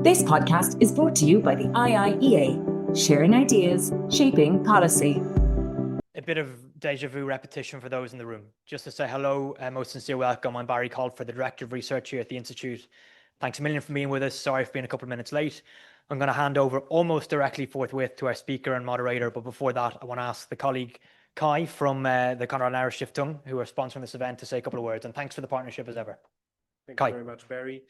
This podcast is brought to you by the IIEA, sharing ideas, shaping policy. A bit of deja vu repetition for those in the room. Just to say hello, most sincere welcome. I'm Barry Colford, the Director of Research here at the Institute. Thanks a million for being with us. Sorry for being a couple of minutes late. I'm going to hand over almost directly forthwith to our speaker and moderator. But before that, I want to ask the colleague Kai from the Konrad Adenauer Stiftung, who are sponsoring this event, to say a couple of words. And thanks for the partnership as ever. Thank you very much, Barry.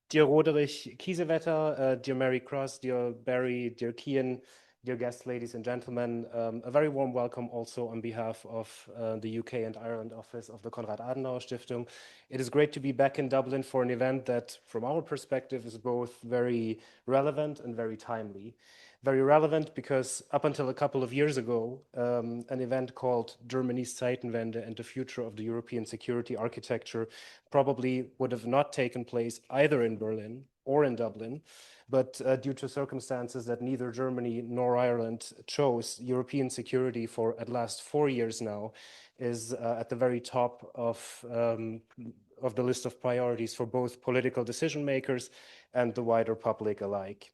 Dear Roderick Kiesewetter, dear Mary Cross, dear Barry, dear Kian, dear guests, ladies and gentlemen, a very warm welcome also on behalf of the UK and Ireland office of the Konrad Adenauer Stiftung. It is great to be back in Dublin for an event that, from our perspective, is both very relevant and very timely. Very relevant because up until a couple of years ago, an event called Germany's Zeitenwende and the Future of the European Security Architecture probably would have not taken place either in Berlin or in Dublin. But due to circumstances that neither Germany nor Ireland chose, European security for at last 4 years now is at the very top of the list of priorities for both political decision makers and the wider public alike.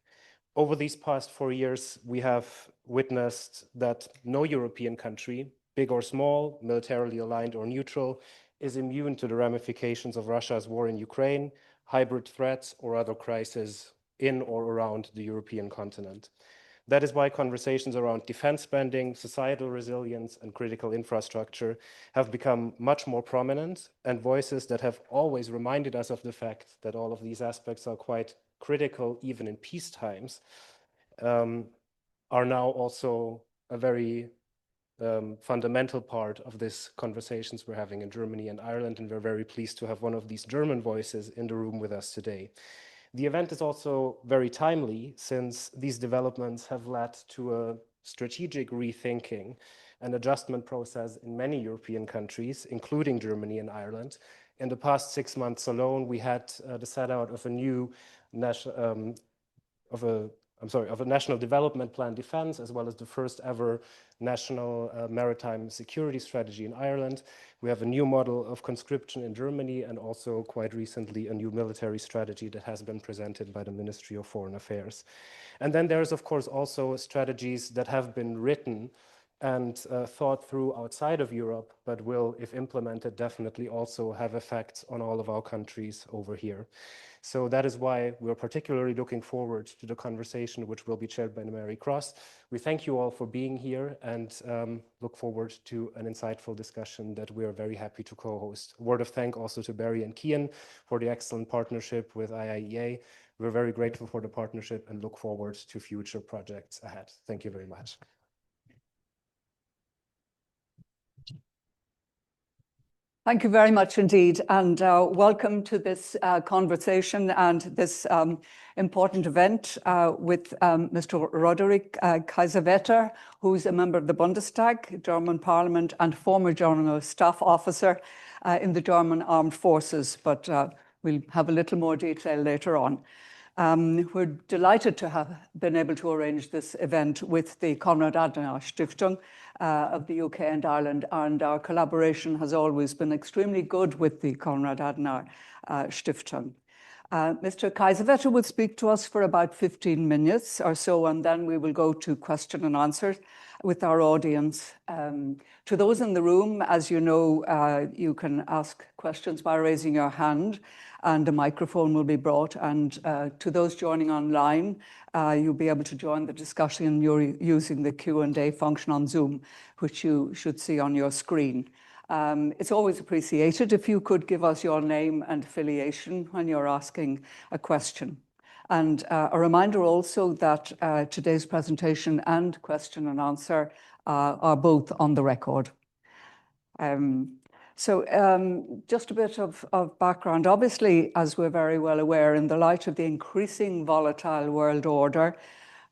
Over these past 4 years, we have witnessed that no European country, big or small, militarily aligned or neutral, is immune to the ramifications of Russia's war in Ukraine, hybrid threats, or other crises in or around the European continent. That is why conversations around defense spending, societal resilience, and critical infrastructure have become much more prominent, and voices that have always reminded us of the fact that all of these aspects are quite critical, even in peace times, are now also a very fundamental part of these conversations we're having in Germany and Ireland, and we're very pleased to have one of these German voices in the room with us today. The event is also very timely, since these developments have led to a strategic rethinking and adjustment process in many European countries, including Germany and Ireland. In the past 6 months alone, we had the set out of a new national development plan defense, as well as the first ever national maritime security strategy in Ireland. We have a new model of conscription in Germany, and also quite recently a new military strategy that has been presented by the Ministry of Foreign Affairs. And then there's of course also strategies that have been written and thought through outside of Europe, but will, if implemented, definitely also have effects on all of our countries over here. So that is why we're particularly looking forward to the conversation, which will be chaired by Mary Cross. We thank you all for being here and look forward to an insightful discussion that we are very happy to co-host. A word of thanks also to Barry and Kian for the excellent partnership with IIEA. We're very grateful for the partnership and look forward to future projects ahead. Thank you very much. Thank you very much indeed, and welcome to this conversation and this important event with Mr. Roderick Kiesewetter, who's a member of the Bundestag, German Parliament, and former General Staff Officer in the German Armed Forces, but we'll have a little more detail later on. We're delighted to have been able to arrange this event with the Konrad Adenauer Stiftung of the UK and Ireland, and our collaboration has always been extremely good with the Konrad Adenauer Stiftung. Mr. Kiesewetter will speak to us for about 15 minutes or so, and then we will go to question and answer with our audience. To those in the room, as you know, you can ask questions by raising your hand, and a microphone will be brought. And to those joining online, you'll be able to join the discussion using the Q&A function on Zoom, which you should see on your screen. It's always appreciated if you could give us your name and affiliation when you're asking a question. And a reminder also that today's presentation and question and answer are both on the record. Just a bit of background. Obviously, as we're very well aware, in the light of the increasing volatile world order,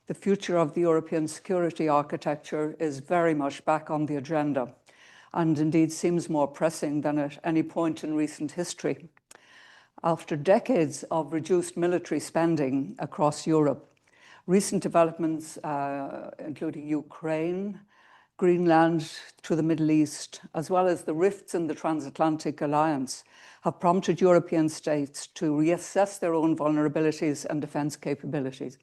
the future of the European security architecture is very much back on the agenda, and indeed seems more pressing than at any point in recent history. After decades of reduced military spending across Europe, recent developments, including Ukraine, Greenland to the Middle East, as well as the rifts in the Transatlantic alliance, have prompted European states to reassess their own vulnerabilities and defence capabilities.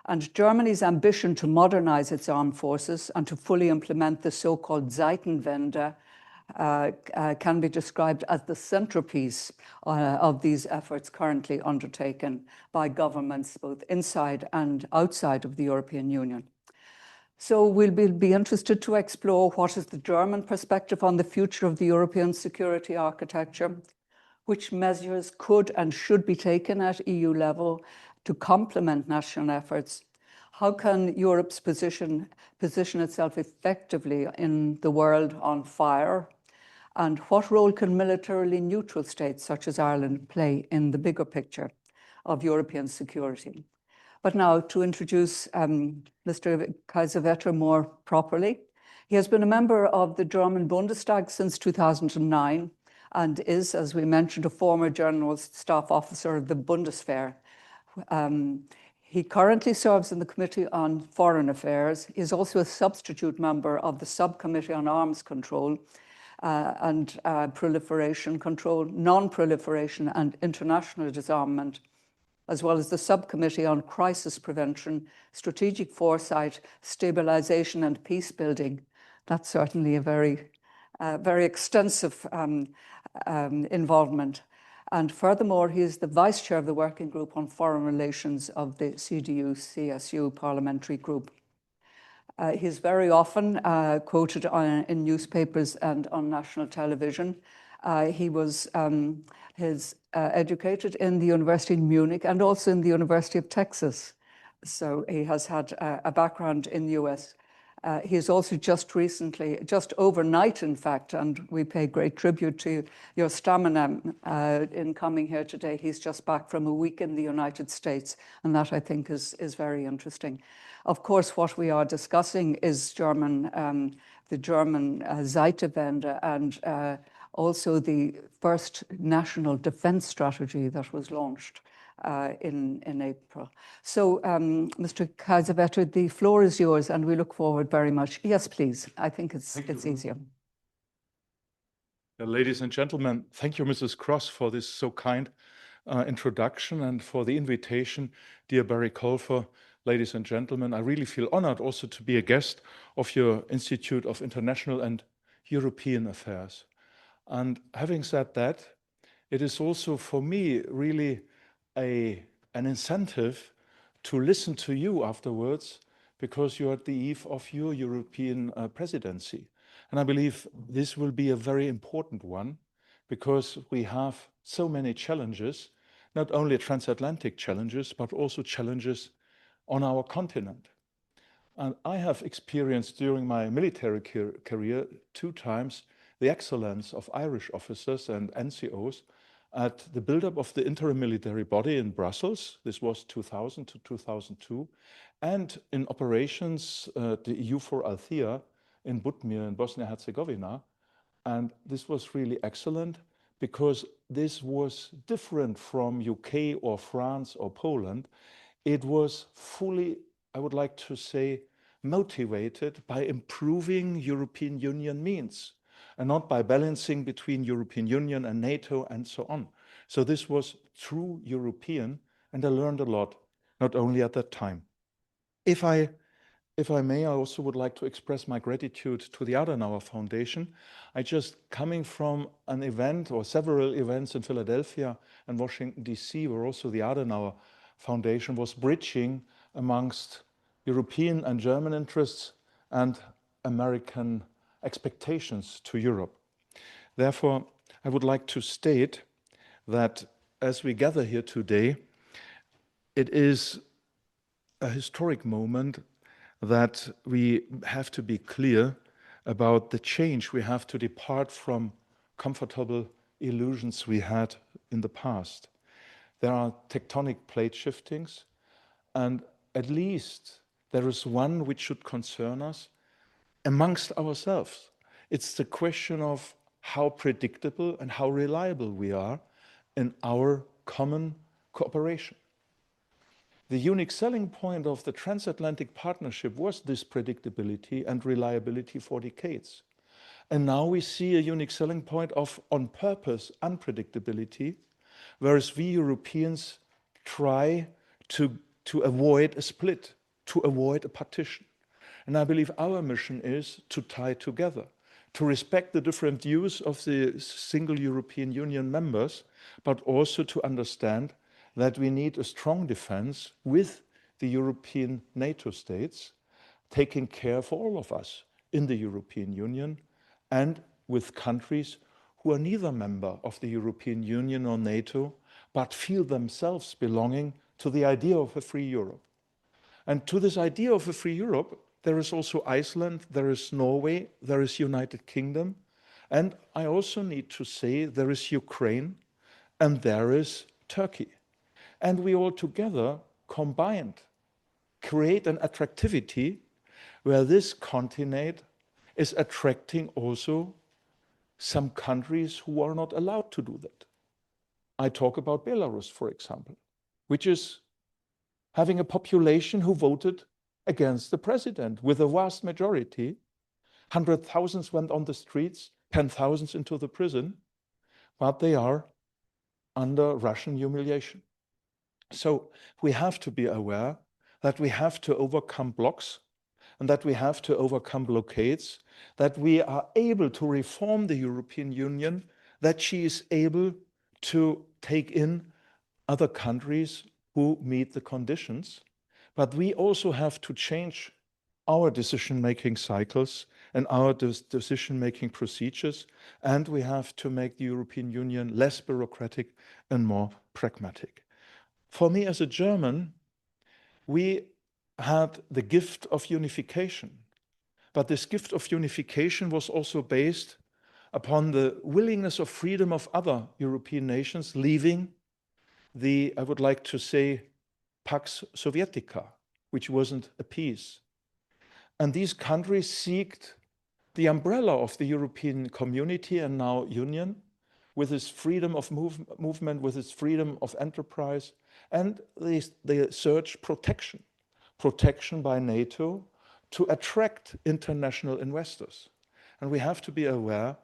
And Germany's ambition to modernise its armed forces and to fully implement the so-called Zeitenwende can be described as the centrepiece of these efforts currently undertaken by governments both inside and outside of the European Union. So we'll be interested to explore what is the German perspective on the future of the European security architecture, which measures could and should be taken at EU level to complement national efforts. How can Europe's position itself effectively in the world on fire? And what role can militarily neutral states such as Ireland play in the bigger picture of European security? But now to introduce Mr. Kaiserwetter more properly. He has been a member of the German Bundestag since 2009 and is, as we mentioned, a former General Staff Officer of the Bundeswehr. He currently serves in the Committee on Foreign Affairs. He is also a substitute member of the Subcommittee on Arms Control and Proliferation Control, Non-Proliferation and International Disarmament, as well as the Subcommittee on Crisis Prevention, Strategic Foresight, Stabilization and Peace Building. That's certainly a very extensive involvement. And furthermore, he is the Vice Chair of the Working Group on Foreign Relations of the CDU-CSU Parliamentary Group. He's very often quoted in newspapers and on national television. He was educated in the University in Munich and also in the University of Texas. So he has had a background in the US. He has also just recently, just overnight in fact, and we pay great tribute to your stamina in coming here today. He's just back from a week in the United States, and that I think is very interesting. Of course, what we are discussing is the German Zeitenwende and also the first national defense strategy that was launched in April. So, Mr. Kaiserwetter, the floor is yours, and we look forward very much. Yes, please. I think it's easier. Ladies and gentlemen, thank you, Mrs. Cross, for this so kind introduction and for the invitation. Dear Barry Colfer, ladies and gentlemen, I really feel honored also to be a guest of your Institute of International and European Affairs. And having said that, it is also for me really an incentive to listen to you afterwards, because you're at the eve of your European presidency. And I believe this will be a very important one, because we have so many challenges, not only transatlantic challenges, but also challenges on our continent. And I have experienced during my military career 2 times the excellence of Irish officers and NCOs at the buildup of the interim military body in Brussels. This was 2000 to 2002. And in operations, the EU4 Althea in Butmir in Bosnia-Herzegovina. And this was really excellent, because this was different from UK or France or Poland. It was fully, I would like to say, motivated by improving European Union means, and not by balancing between European Union and NATO and so on. So this was true European, and I learned a lot, not only at that time. If I may, I also would like to express my gratitude to the Adenauer Foundation. I just coming from an event or several events in Philadelphia and Washington, DC, where also the Adenauer Foundation was bridging amongst European and German interests and American expectations to Europe. Therefore, I would like to state that as we gather here today, it is a historic moment that we have to be clear about the change. We have to depart from comfortable illusions we had in the past. There are tectonic plate shiftings, and at least there is one which should concern us amongst ourselves. It's the question of how predictable and how reliable we are in our common cooperation. The unique selling point of the transatlantic partnership was this predictability and reliability for decades. And now we see a unique selling point of, on purpose, unpredictability, whereas we Europeans try to avoid a split, to avoid a partition. And I believe our mission is to tie together, to respect the different views of the single European Union members, but also to understand that we need a strong defense with the European NATO states, taking care for all of us in the European Union, and with countries who are neither member of the European Union or NATO, but feel themselves belonging to the idea of a free Europe. And to this idea of a free Europe, there is also Iceland, there is Norway, there is United Kingdom, and I also need to say there is Ukraine and there is Turkey. And we all together, combined, create an attractivity where this continent is attracting also some countries who are not allowed to do that. I talk about Belarus, for example, which is having a population who voted against the president with a vast majority. 100,000 went on the streets, 10,000 into the prison, but they are under Russian humiliation. So we have to be aware that we have to overcome blocks and that we have to overcome blockades, that we are able to reform the European Union, that she is able to take in other countries who meet the conditions. But we also have to change our decision-making cycles and our decision-making procedures, and we have to make the European Union less bureaucratic and more pragmatic. For me as a German, we had the gift of unification, but this gift of unification was also based upon the willingness of freedom of other European nations leaving the, I would like to say, Pax Sovietica, which wasn't a peace. And these countries seeked the umbrella of the European community and now Union, with its freedom of movement, with its freedom of enterprise, and they search protection by NATO to attract international investors. And we have to be aware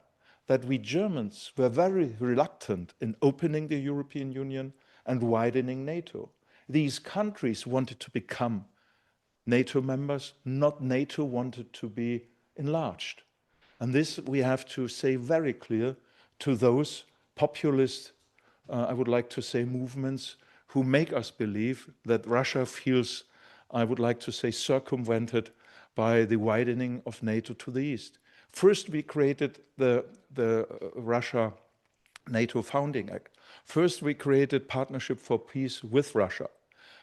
that we Germans were very reluctant in opening the European Union and widening NATO. These countries wanted to become NATO members, not NATO wanted to be enlarged. And this we have to say very clear to those populist, I would like to say, movements who make us believe that Russia feels, I would like to say, circumvented by the widening of NATO to the east. First, we created the Russia-NATO Founding Act. First, we created Partnership for Peace with Russia.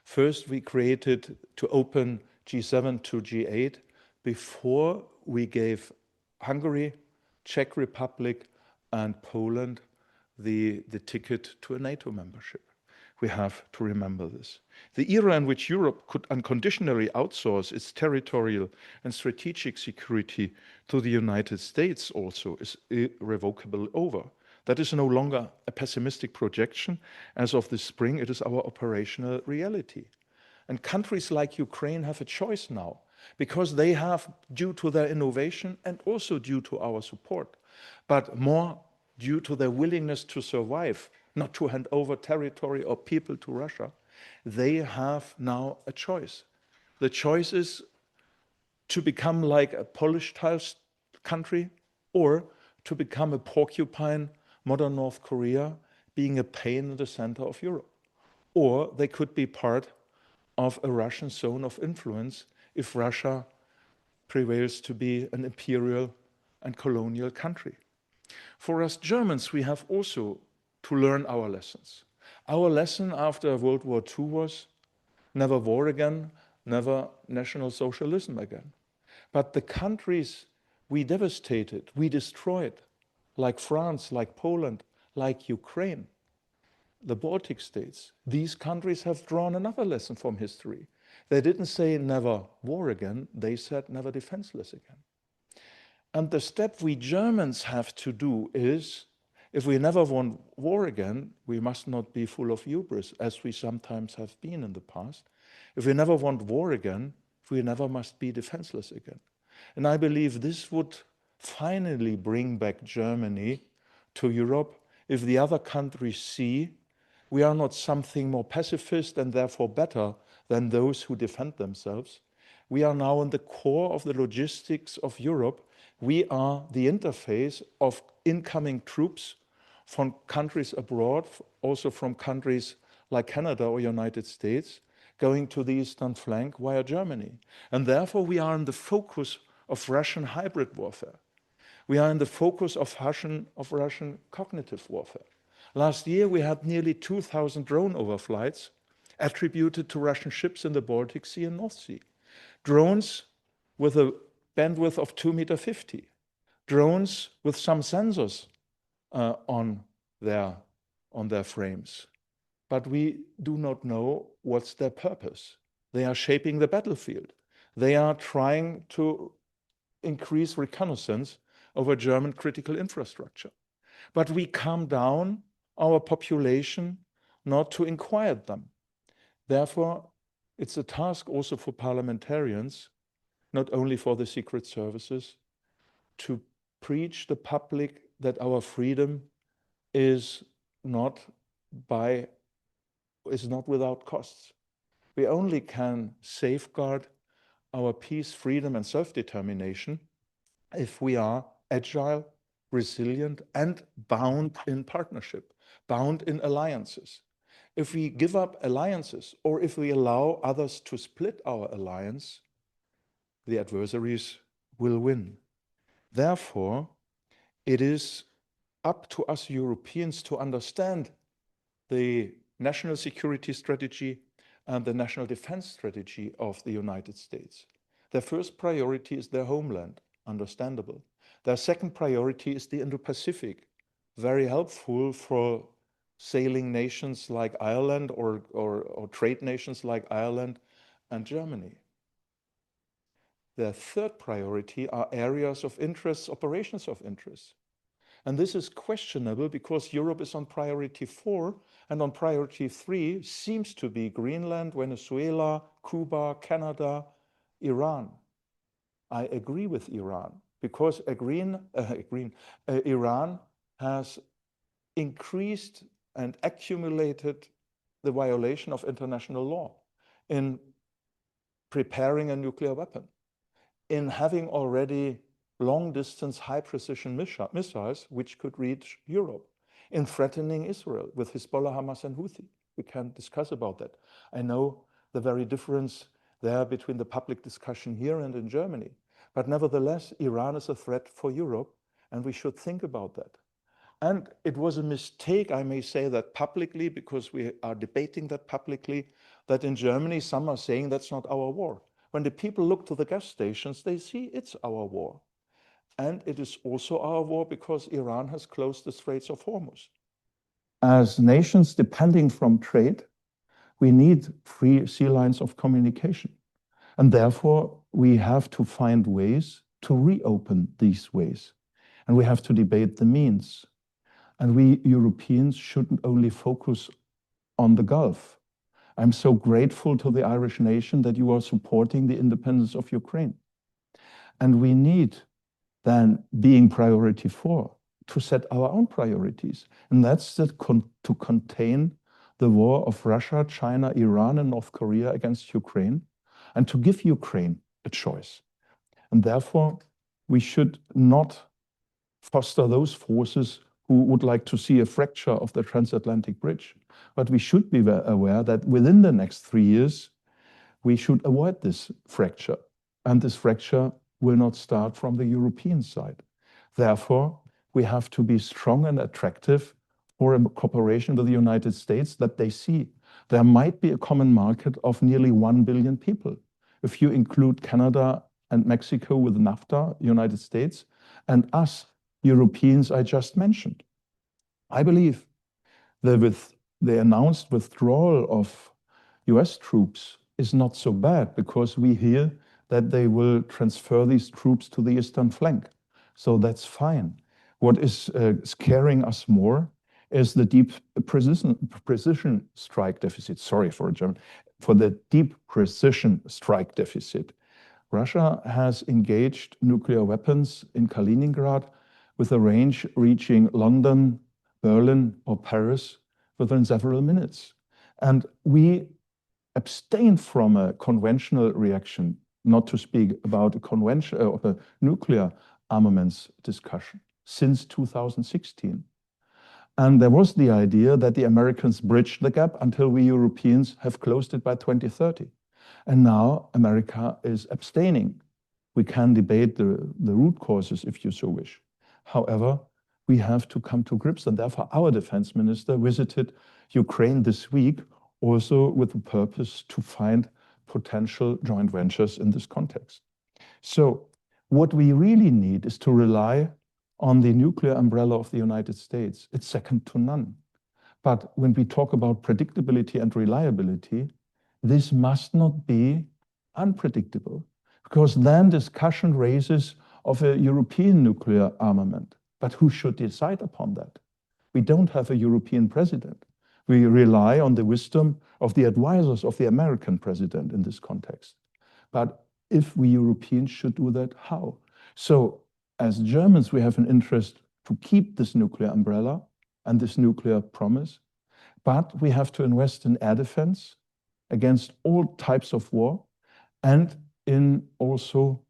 First, we created to open G7 to G8 before we gave Hungary, Czech Republic, and Poland the ticket to a NATO membership. We have to remember this. The era in which Europe could unconditionally outsource its territorial and strategic security to the United States also is irrevocably over. That is no longer a pessimistic projection. As of this spring, it is our operational reality. And countries like Ukraine have a choice now, because they have, due to their innovation and also due to our support, but more due to their willingness to survive, not to hand over territory or people to Russia, they have now a choice. The choice is to become like a Polish style country or to become a porcupine, modern North Korea, being a pain in the center of Europe. Or they could be part of a Russian zone of influence if Russia prevails to be an imperial and colonial country. For us Germans, we have also to learn our lessons. Our lesson after World War II was never war again, never National Socialism again. But the countries we devastated, we destroyed, like France, like Poland, like Ukraine, the Baltic states, these countries have drawn another lesson from history. They didn't say never war again, they said never defenseless again. And the step we Germans have to do is, if we never want war again, we must not be full of hubris, as we sometimes have been in the past. if we never want war again, we never must be defenseless again. And I believe this would finally bring back Germany to Europe if the other countries see we are not something more pacifist and therefore better than those who defend themselves. We are now in the core of the logistics of Europe. We are the interface of incoming troops from countries abroad, also from countries like Canada or United States, going to the eastern flank via Germany. And therefore we are in the focus of Russian hybrid warfare. We are in the focus of Russian cognitive warfare. Last year we had nearly 2,000 drone overflights attributed to Russian ships in the Baltic Sea and North Sea. Drones with a bandwidth of 2.50 meters. Drones with some sensors on their frames. But we do not know what's their purpose. They are shaping the battlefield. They are trying to increase reconnaissance over German critical infrastructure. But we calm down our population not to inquire them. Therefore, it's a task also for parliamentarians, not only for the secret services, to preach the public that our freedom is not without costs. We only can safeguard our peace, freedom, and self-determination if we are agile, resilient, and bound in partnership, bound in alliances. If we give up alliances, or if we allow others to split our alliance, the adversaries will win. Therefore, it is up to us Europeans to understand the national security strategy and the national defense strategy of the United States. Their first priority is their homeland, understandable. Their second priority is the Indo-Pacific, very helpful for sailing nations like Ireland or trade nations like Ireland and Germany. Their third priority are areas of interest, operations of interest. And this is questionable because Europe is on priority 4, and on priority 3 seems to be Greenland, Venezuela, Cuba, Canada, Iran. I agree with Iran because Iran has increased and accumulated the violation of international law in preparing a nuclear weapon, in having already long-distance, high-precision missiles which could reach Europe, in threatening Israel with Hezbollah, Hamas, and Houthi. We can discuss about that. I know the very difference there between the public discussion here and in Germany. But nevertheless, Iran is a threat for Europe, and we should think about that. And it was a mistake, I may say that publicly, because we are debating that publicly, that in Germany some are saying that's not our war. When the people look to the gas stations, they see it's our war. And it is also our war because Iran has closed the Straits of Hormuz. As nations depending from trade, we need free sea lines of communication. And therefore, we have to find ways to reopen these ways. And we have to debate the means. And we Europeans shouldn't only focus on the Gulf. I'm so grateful to the Irish nation that you are supporting the independence of Ukraine. And we need then, being priority 4, to set our own priorities. And that's to contain the war of Russia, China, Iran, and North Korea against Ukraine, and to give Ukraine a choice. And therefore, we should not foster those forces who would like to see a fracture of the transatlantic bridge. But we should be aware that within the next 3 years, we should avoid this fracture. And this fracture will not start from the European side. Therefore, we have to be strong and attractive for a cooperation with the United States that they see. There might be a common market of nearly 1 billion people. If you include Canada and Mexico with NAFTA, United States, and us, Europeans I just mentioned. I believe that with the announced withdrawal of US troops is not so bad because we hear that they will transfer these troops to the eastern flank. So that's fine. What is scaring us more is the deep precision strike deficit. Sorry for a German. For the deep precision strike deficit. Russia has engaged nuclear weapons in Kaliningrad with a range reaching London, Berlin, or Paris within several minutes. And we abstain from a conventional reaction, not to speak about a nuclear armaments discussion, since 2016. And there was the idea that the Americans bridged the gap until we Europeans have closed it by 2030. And now America is abstaining. We can debate the root causes if you so wish. However, we have to come to grips, and therefore our defense minister visited Ukraine this week, also with the purpose to find potential joint ventures in this context. So what we really need is to rely on the nuclear umbrella of the United States. It's second to none. But when we talk about predictability and reliability, this must not be unpredictable, because then discussion raises of a European nuclear armament. But who should decide upon that? We don't have a European president. We rely on the wisdom of the advisors of the American president in this context. But if we Europeans should do that, how? So as Germans, we have an interest to keep this nuclear umbrella and this nuclear promise, but we have to invest in air defense against all types of war and in also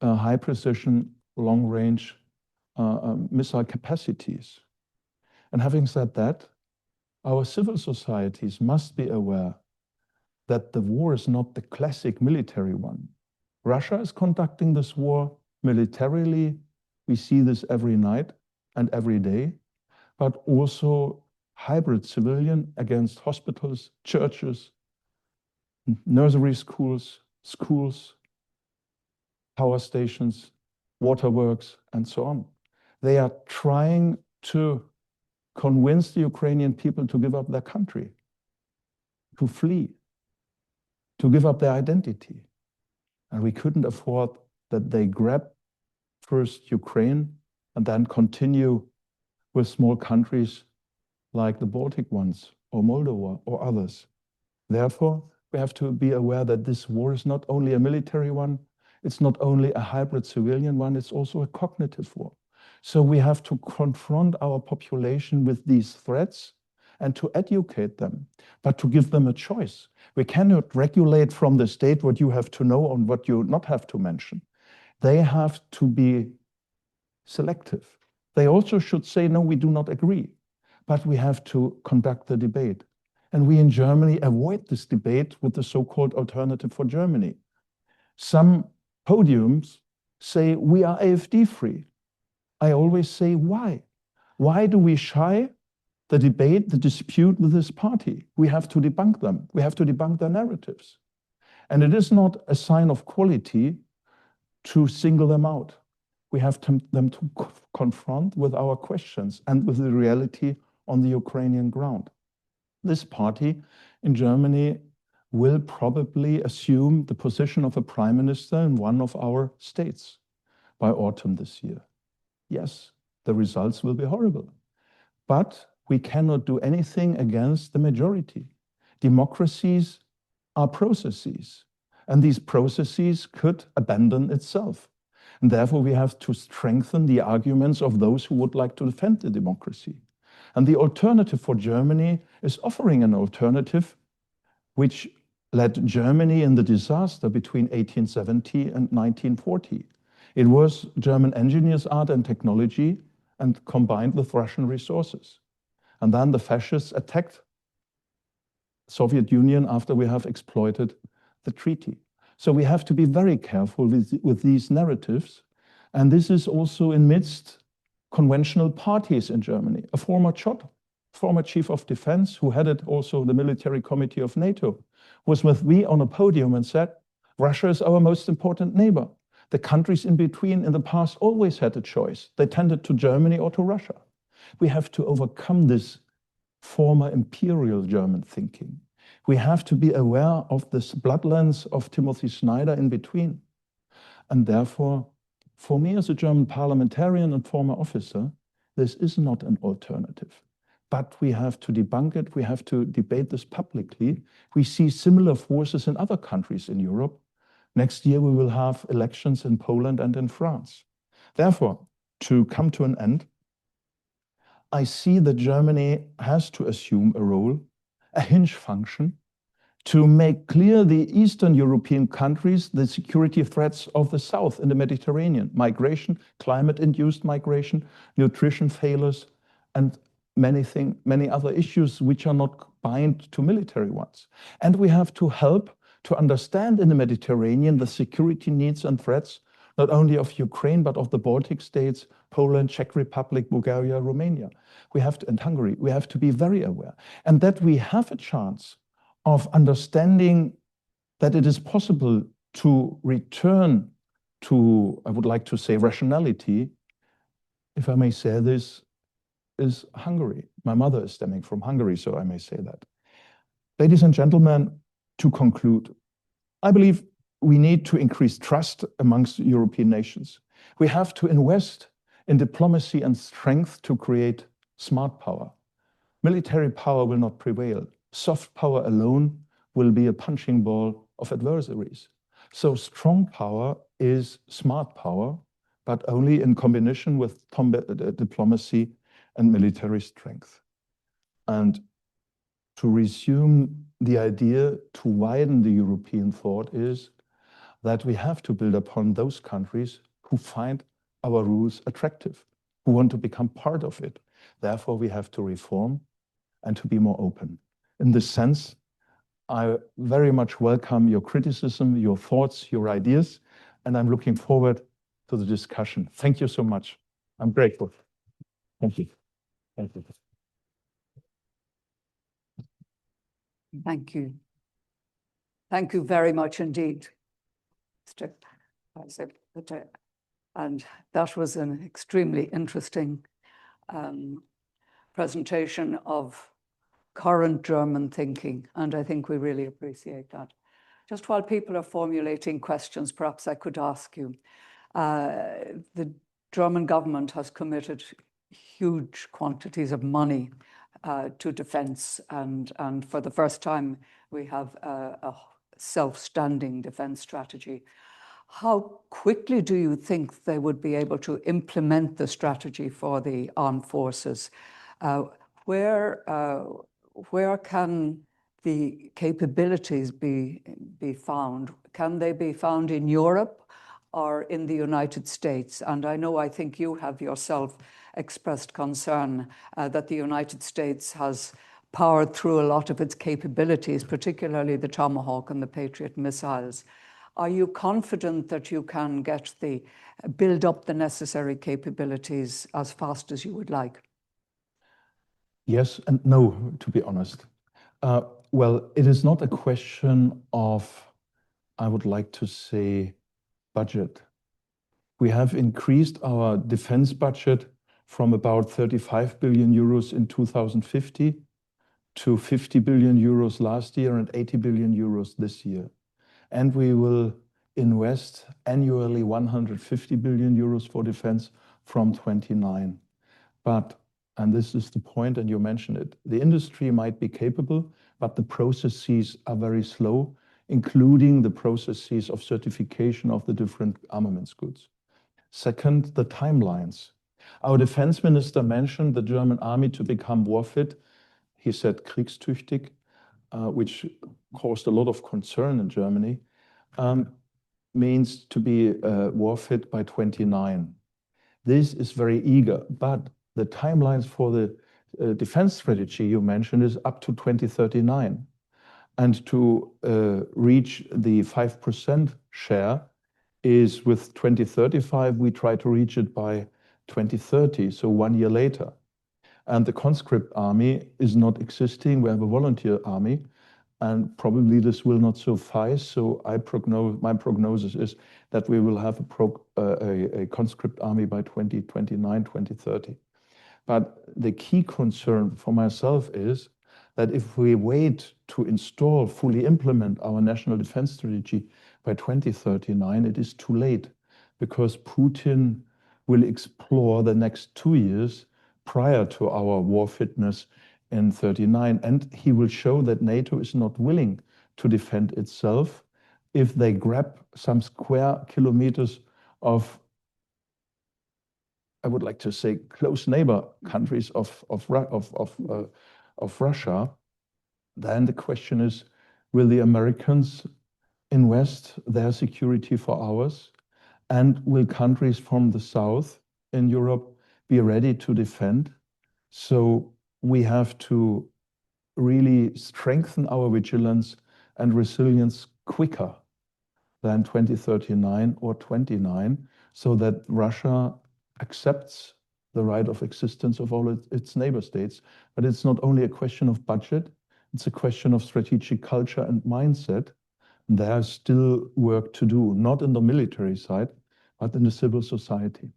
high precision, long range missile capacities. And having said that, our civil societies must be aware that the war is not the classic military one. Russia is conducting this war militarily. We see this every night and every day, but also hybrid civilian against hospitals, churches, nursery schools, power stations, waterworks, and so on. They are trying to convince the Ukrainian people to give up their country, to flee, to give up their identity. And we couldn't afford that they grab first Ukraine and then continue with small countries like the Baltic ones or Moldova or others. Therefore, we have to be aware that this war is not only a military one, it's not only a hybrid civilian one, it's also a cognitive war. So we have to confront our population with these threats and to educate them, but to give them a choice. We cannot regulate from the state what you have to know and what you not have to mention. They have to be selective. They also should say, no, we do not agree, but we have to conduct the debate. And we in Germany avoid this debate with the so-called alternative for Germany. Some podiums say we are AfD free. I always say, why? Why do we shy the debate, the dispute with this party? We have to debunk them. We have to debunk their narratives. And it is not a sign of quality to single them out. We have them to confront with our questions and with the reality on the Ukrainian ground. This party in Germany will probably assume the position of a prime minister in one of our states by autumn this year. Yes, the results will be horrible, but we cannot do anything against the majority. Democracies are processes, and these processes could abandon itself. And therefore, we have to strengthen the arguments of those who would like to defend the democracy. And the alternative for Germany is offering an alternative which led Germany in the disaster between 1870 and 1940. It was German engineers, art and technology, and combined with Russian resources. And then the fascists attacked the Soviet Union after we have exploited the treaty. So we have to be very careful with these narratives. And this is also amidst conventional parties in Germany. A former chief of defense, who headed also the military committee of NATO, was with me on a podium and said, Russia is our most important neighbor. The countries in between in the past always had a choice. They tended to Germany or to Russia. We have to overcome this former imperial German thinking. We have to be aware of this bloodlines of Timothy Snyder in between. And therefore, for me as a German parliamentarian and former officer, this is not an alternative. but we have to debunk it. We have to debate this publicly. We see similar forces in other countries in Europe. Next year, we will have elections in Poland and in France. Therefore, to come to an end, I see that Germany has to assume a role, a hinge function, to make clear the Eastern European countries the security threats of the South in the Mediterranean, migration, climate-induced migration, nutrition failures, and many other issues which are not bind to military ones. And we have to help to understand in the Mediterranean the security needs and threats, not only of Ukraine, but of the Baltic states, Poland, Czech Republic, Bulgaria, Romania. And Hungary. We have to be very aware. And that we have a chance of understanding that it is possible to return to, I would like to say, rationality, if I may say this, is Hungary. My mother is stemming from Hungary, so I may say that. Ladies and gentlemen, to conclude, I believe we need to increase trust amongst European nations. We have to invest in diplomacy and strength to create smart power. Military power will not prevail. Soft power alone will be a punching ball of adversaries. So strong power is smart power, but only in combination with diplomacy and military strength. And to resume the idea to widen the European thought is that we have to build upon those countries who find our rules attractive, who want to become part of it. Therefore, we have to reform and to be more open. In this sense, I very much welcome your criticism, your thoughts, your ideas, and I'm looking forward to the discussion. Thank you so much. I'm grateful. Thank you. Thank you. Thank you. Thank you very much indeed, Mr. Kaiser. And that was an extremely interesting presentation of current German thinking, and I think we really appreciate that. Just while people are formulating questions, perhaps I could ask you, the German government has committed huge quantities of money to defense, and for the first time, we have a self-standing defense strategy. How quickly do you think they would be able to implement the strategy for the armed forces? Where can the capabilities be found? Can they be found in Europe or in the United States? And I think you have yourself expressed concern that the United States has powered through a lot of its capabilities, particularly the Tomahawk and the Patriot missiles. Are you confident that you can build up the necessary capabilities as fast as you would like? Yes and no, to be honest. Well, it is not a question of, I would like to say, budget. We have increased our defense budget from about 35 billion euros in 2050 to 50 billion euros last year and 80 billion euros this year. And we will invest annually 150 billion euros for defense from 29. But, and this is the point, and you mentioned it, the industry might be capable, but the processes are very slow, including the processes of certification of the different armaments goods. Second, the timelines. Our defense minister mentioned the German army to become war fit. He said kriegstüchtig, which caused a lot of concern in Germany, means to be war fit by 29. This is very eager, but the timelines for the defense strategy you mentioned is up to 2039. And to reach the 5% share is with 2035, we try to reach it by 2030, so 1 year later. And the conscript army is not existing. We have a volunteer army, and probably this will not suffice. So my prognosis is that we will have a conscript army by 2029, 2030. But the key concern for myself is that if we wait to install, fully implement our national defense strategy by 2039, it is too late, because Putin will explore the next 2 years prior to our war fitness in 1939. And he will show that NATO is not willing to defend itself if they grab some square kilometers of, I would like to say, close neighbor countries of Russia. Then the question is, will the Americans invest their security for ours? And will countries from the south in Europe be ready to defend? So we have to really strengthen our vigilance and resilience quicker than 2039 or 29, so that Russia accepts the right of existence of all its neighbor states. But it's not only a question of budget, it's a question of strategic culture and mindset. There's still work to do, not in the military side, but in the civil society,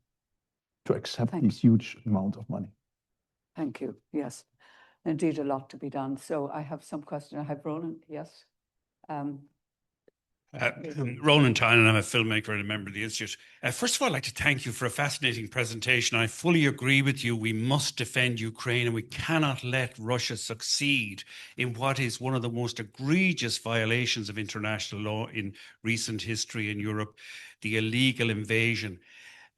to accept these huge amounts of money. Thank you. Yes, indeed, a lot to be done. So I have some questions. I have Roland. Yes. Roland Tynan, I'm a filmmaker and a member of the Institute. First of all, I'd like to thank you for a fascinating presentation. I fully agree with you. We must defend Ukraine and we cannot let Russia succeed in what is one of the most egregious violations of international law in recent history in Europe, the illegal invasion.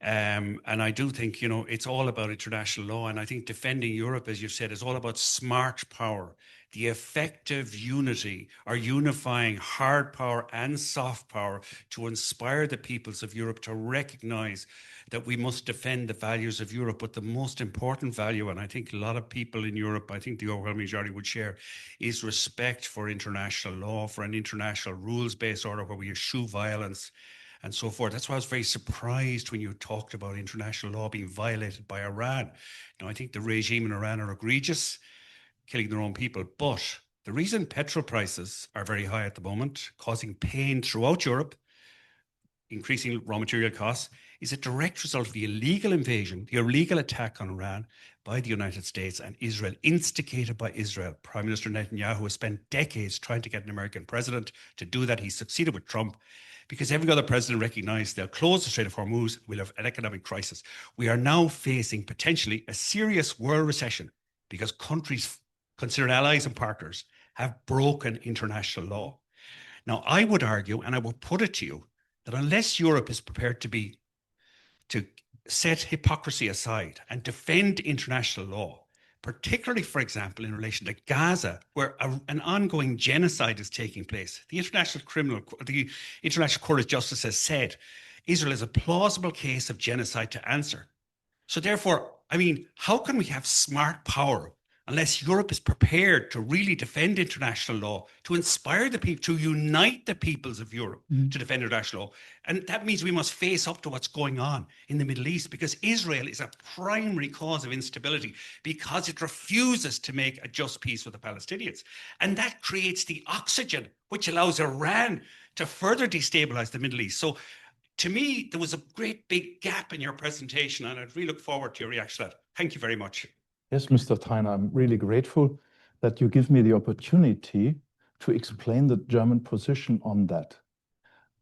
And I do think, it's all about international law. And I think defending Europe, as you've said, is all about smart power, the effective unity or unifying hard power and soft power to inspire the peoples of Europe to recognize that we must defend the values of Europe. But the most important value, and I think a lot of people in Europe, I think the overwhelming majority would share, is respect for international law, for an international rules-based order where we eschew violence and so forth. That's why I was very surprised when you talked about international law being violated by Iran. Now, I think the regime in Iran are egregious, killing their own people. But the reason petrol prices are very high at the moment, causing pain throughout Europe, increasing raw material costs, is a direct result of the illegal invasion, the illegal attack on Iran by the United States and Israel, instigated by Israel. Prime Minister Netanyahu has spent decades trying to get an American president to do that. He succeeded with Trump, because every other president recognized they'll close the Strait of Hormuz, we'll have an economic crisis. We are now facing potentially a serious world recession because countries considered allies and partners have broken international law. Now, I would argue, and I will put it to you, that unless Europe is prepared to set hypocrisy aside and defend international law, particularly, for example, in relation to Gaza, where an ongoing genocide is taking place. The International Court of Justice has said Israel is a plausible case of genocide to answer. So therefore, how can we have smart power unless Europe is prepared to really defend international law, to inspire the people, to unite the peoples of Europe to defend international law? And that means we must face up to what's going on in the Middle East, because Israel is a primary cause of instability because it refuses to make a just peace with the Palestinians. And that creates the oxygen which allows Iran to further destabilize the Middle East. So to me, there was a great big gap in your presentation, and I'd really look forward to your reaction to that. Thank you very much. Yes, Mr. Tyner, I'm really grateful that you give me the opportunity to explain the German position on that.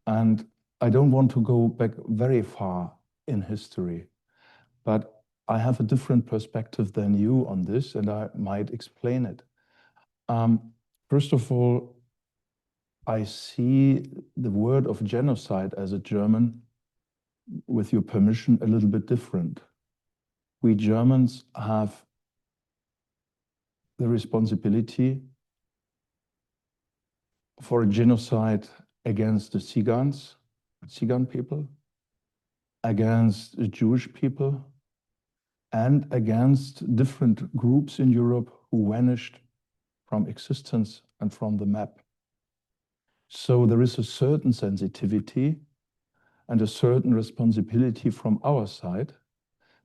And I don't want to go back very far in history, but I have a different perspective than you on this, and I might explain it. First of all, I see the word of genocide as a German, with your permission, a little bit different. We Germans have the responsibility for a genocide against the Tsigan people, against the Jewish people, and against different groups in Europe who vanished from existence and from the map. So there is a certain sensitivity and a certain responsibility from our side,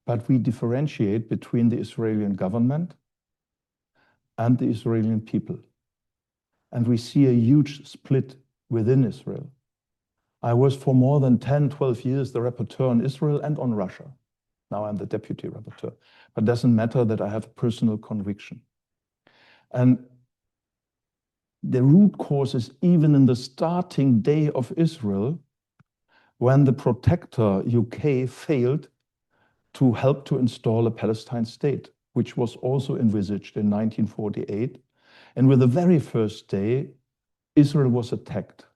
but we differentiate between the Israeli government and the Israeli people. And we see a huge split within Israel. I was for more than 10, 12 years the rapporteur on Israel and on Russia. Now I'm the deputy rapporteur, but it doesn't matter that I have a personal conviction. And the root cause is even in the starting day of Israel, when the protector UK failed to help to install a Palestine state, which was also envisaged in 1948. And with the very first day, Israel was attacked.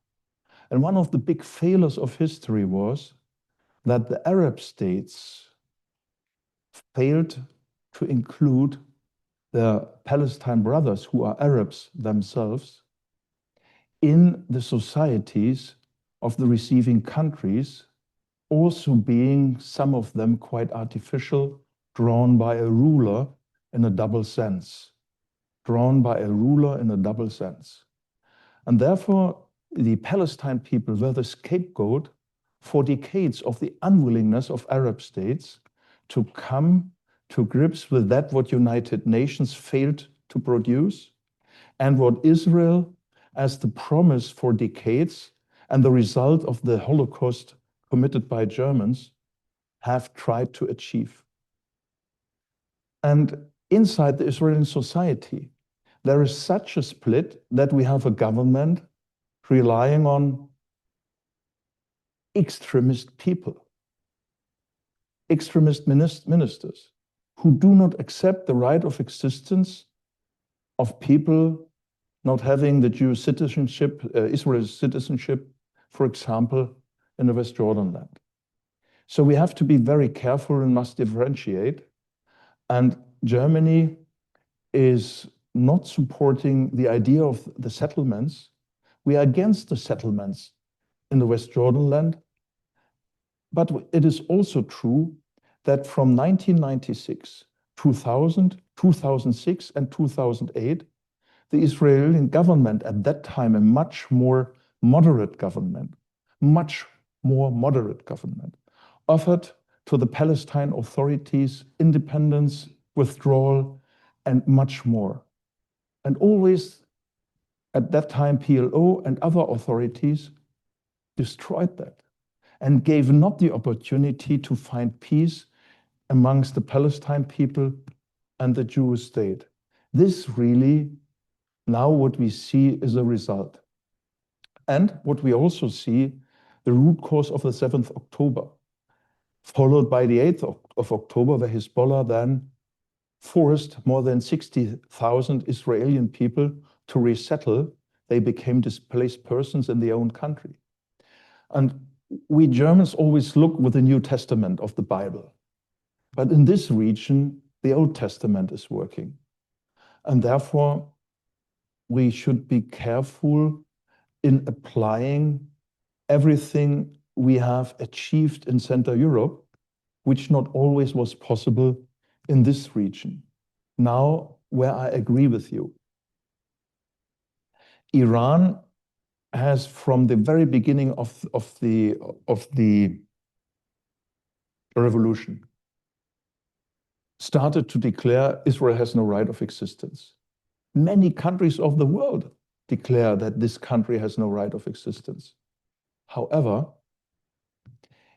And one of the big failures of history was that the Arab states failed to include the Palestine brothers, who are Arabs themselves, in the societies of the receiving countries, also being some of them quite artificial, drawn by a ruler in a double sense. Drawn by a ruler in a double sense. And therefore, the Palestine people were the scapegoat for decades of the unwillingness of Arab states to come to grips with that what United Nations failed to produce, and what Israel, as the promise for decades and the result of the Holocaust committed by Germans, have tried to achieve. And inside the Israeli society, there is such a split that we have a government relying on extremist people, extremist ministers, who do not accept the right of existence of people not having the Jewish citizenship, Israeli citizenship, for example, in the West Jordan land. So we have to be very careful and must differentiate. And Germany is not supporting the idea of the settlements. We are against the settlements in the West Jordan land. But it is also true that from 1996, 2000, 2006, and 2008, the Israeli government, at that time a much more moderate government, offered to the Palestine authorities independence, withdrawal, and much more. And always, at that time, PLO and other authorities destroyed that and gave not the opportunity to find peace amongst the Palestine people and the Jewish state. This really, now what we see is a result. And what we also see, the root cause of the 7th October, followed by the 8th of October, where Hezbollah then forced more than 60,000 Israeli people to resettle. They became displaced persons in their own country. And we Germans always look with the New Testament of the Bible. But in this region, the Old Testament is working. And therefore, we should be careful in applying everything we have achieved in Central Europe, which not always was possible in this region. Now, where I agree with you, Iran has, from the very beginning of the revolution, started to declare Israel has no right of existence. Many countries of the world declare that this country has no right of existence. However,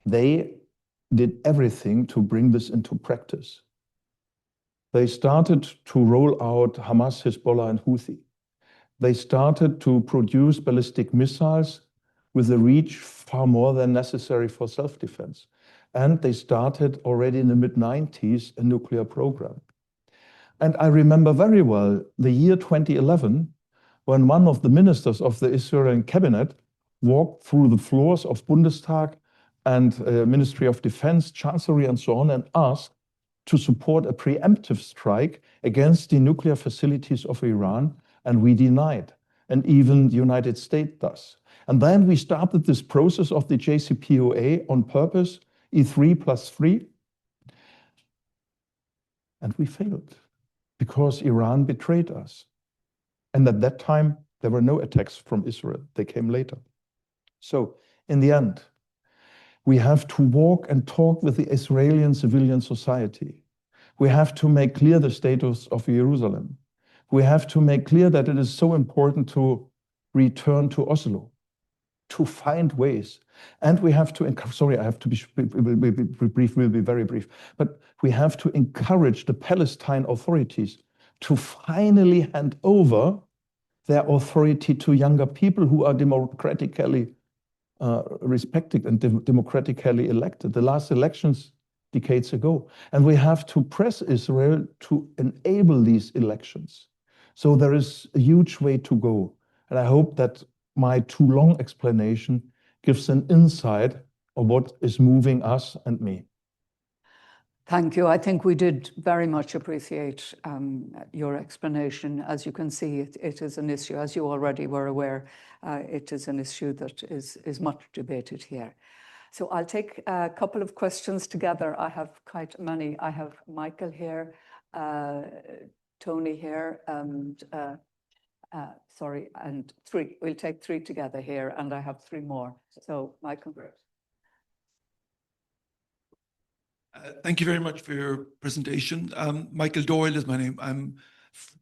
they did everything to bring this into practice. They started to roll out Hamas, Hezbollah, and Houthi. They started to produce ballistic missiles with a reach far more than necessary for self-defense. And they started already in the mid-90s a nuclear program. And I remember very well the year 2011, when one of the ministers of the Israeli cabinet walked through the floors of Bundestag and Ministry of Defense, Chancellery, and so on, and asked to support a preemptive strike against the nuclear facilities of Iran, and we denied. And even the United States does. And then we started this process of the JCPOA on purpose, E3+3, and we failed because Iran betrayed us. And at that time, there were no attacks from Israel. They came later. So in the end, we have to walk and talk with the Israeli civilian society. We have to make clear the status of Jerusalem. We have to make clear that it is so important to return to Oslo, to find ways. And we have to, sorry, I have to be brief, will be very brief, but we have to encourage the Palestine authorities to finally hand over their authority to younger people who are democratically respected and democratically elected. The last elections decades ago. And we have to press Israel to enable these elections. So there is a huge way to go. And I hope that my too long explanation gives an insight of what is moving us and me. Thank you. I think we did very much appreciate your explanation. As you can see, it is an issue, as you already were aware, it is an issue that is much debated here. So I'll take a couple of questions together. I have quite many. I have Michael here, Tony here, and sorry, and three. We'll take three together here, and I have three more. So Michael. Thank you very much for your presentation. Michael Doyle is my name. I'm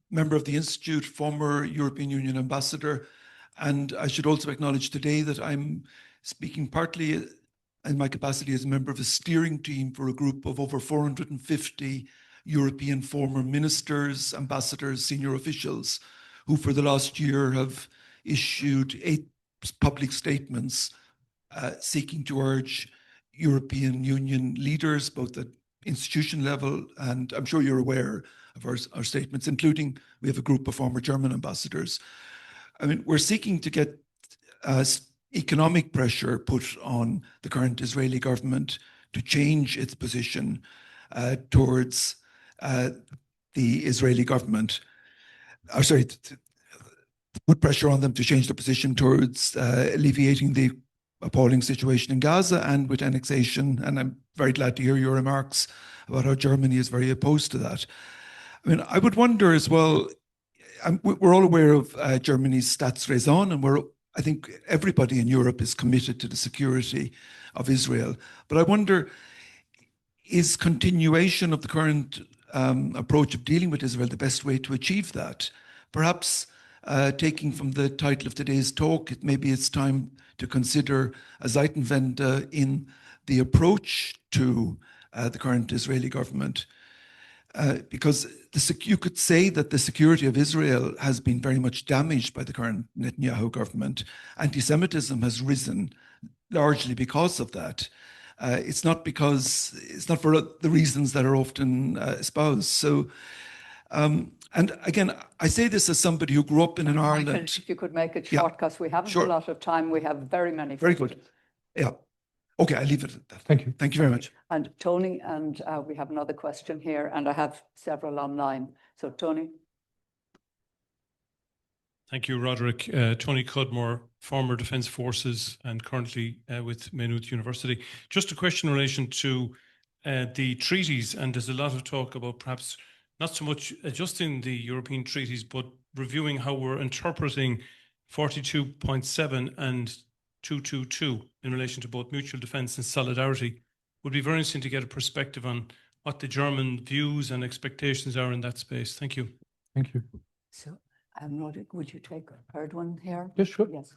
member of the Institute, former European Union ambassador. And I should also acknowledge today that I'm speaking partly in my capacity as a member of a steering team for a group of over 450 European former ministers, ambassadors, senior officials, who for the last year have issued 8 public statements seeking to urge European Union leaders, both at institution level, and I'm sure you're aware of our statements, including we have a group of former German ambassadors. I mean, we're seeking to get economic pressure put on the current Israeli government to change its position towards the Israeli government. To put pressure on them to change their position towards alleviating the appalling situation in Gaza and with annexation. And I'm very glad to hear your remarks about how Germany is very opposed to that. I mean, I would wonder as well, we're all aware of Germany's Staatsräson, and I think everybody in Europe is committed to the security of Israel. But I wonder, is continuation of the current approach of dealing with Israel the best way to achieve that? Perhaps taking from the title of today's talk, maybe it's time to consider a Zeitenwende in the approach to the current Israeli government. Because you could say that the security of Israel has been very much damaged by the current Netanyahu government. Anti-Semitism has risen largely because of that. It's not for the reasons that are often espoused. So, and again, I say this as somebody who grew up in an Ireland. Michael, if you could make it short, because we haven't a lot of time. We have very many. Very good. Yeah. Okay, I'll leave it at that. Thank you. Thank you very much. And Tony, and we have another question here, and I have several online. So Tony. Thank you, Roderick. Tony Cudmore, former Defence Forces and currently with Maynooth University. Just a question in relation to the treaties, and there's a lot of talk about perhaps not so much adjusting the European treaties, but reviewing how we're interpreting 42.7 and 222 in relation to both mutual defence and solidarity. Would be very interesting to get a perspective on what the German views and expectations are in that space. Thank you. Thank you. So, Roderick, would you take a third one here? Yes, sure. Yes.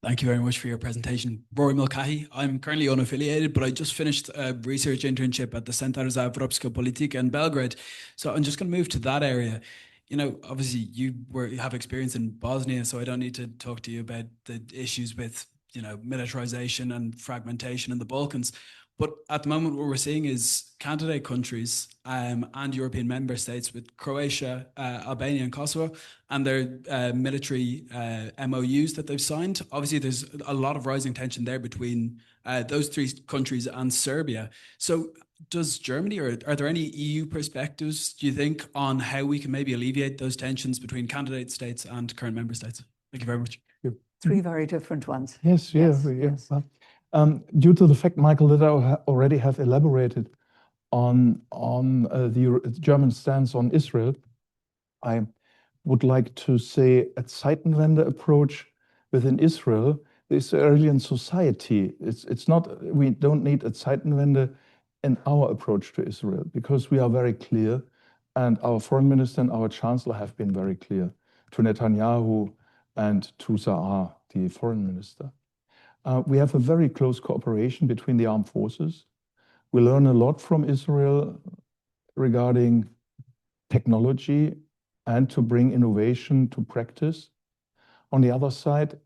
Thank you very much for your presentation. Rory Mulcahy. I'm currently unaffiliated, but I just finished a research internship at the Centre za Evropska Politika in Belgrade. So I'm just going to move to that area. You know, obviously you have experience in Bosnia, so I don't need to talk to you about the issues with, you know, militarization and fragmentation in the Balkans. But at the moment, what we're seeing is candidate countries and European member states with Croatia, Albania and Kosovo and their military MOUs that they've signed. Obviously, there's a lot of rising tension there between those three countries and Serbia. So does Germany, or are there any EU perspectives, do you think, on how we can maybe alleviate those tensions between candidate states and current member states? Thank you very much. Three very different ones. Yes, yes. Well, due to the fact, Michael, that I already have elaborated on the German stance on Israel, I would like to say a Zeitenwende approach within Israel, the Israeli society. It's not, we don't need a Zeitenwende in our approach to Israel, because we are very clear, and our foreign minister and our chancellor have been very clear to Netanyahu and to Saar, the foreign minister. We have a very close cooperation between the armed forces. We learn a lot from Israel regarding technology and to bring innovation to practice. On the other side,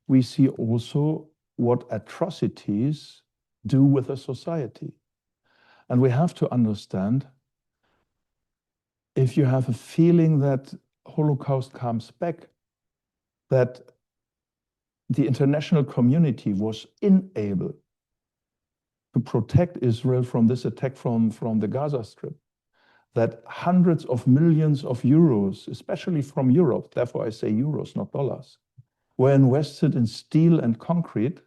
we see also what atrocities do with a society. And we have to understand, if you have a feeling that Holocaust comes back, that the international community was unable to protect Israel from this attack from the Gaza Strip, that hundreds of millions of euros, especially from Europe, therefore I say euros, not dollars, were invested in steel and concrete,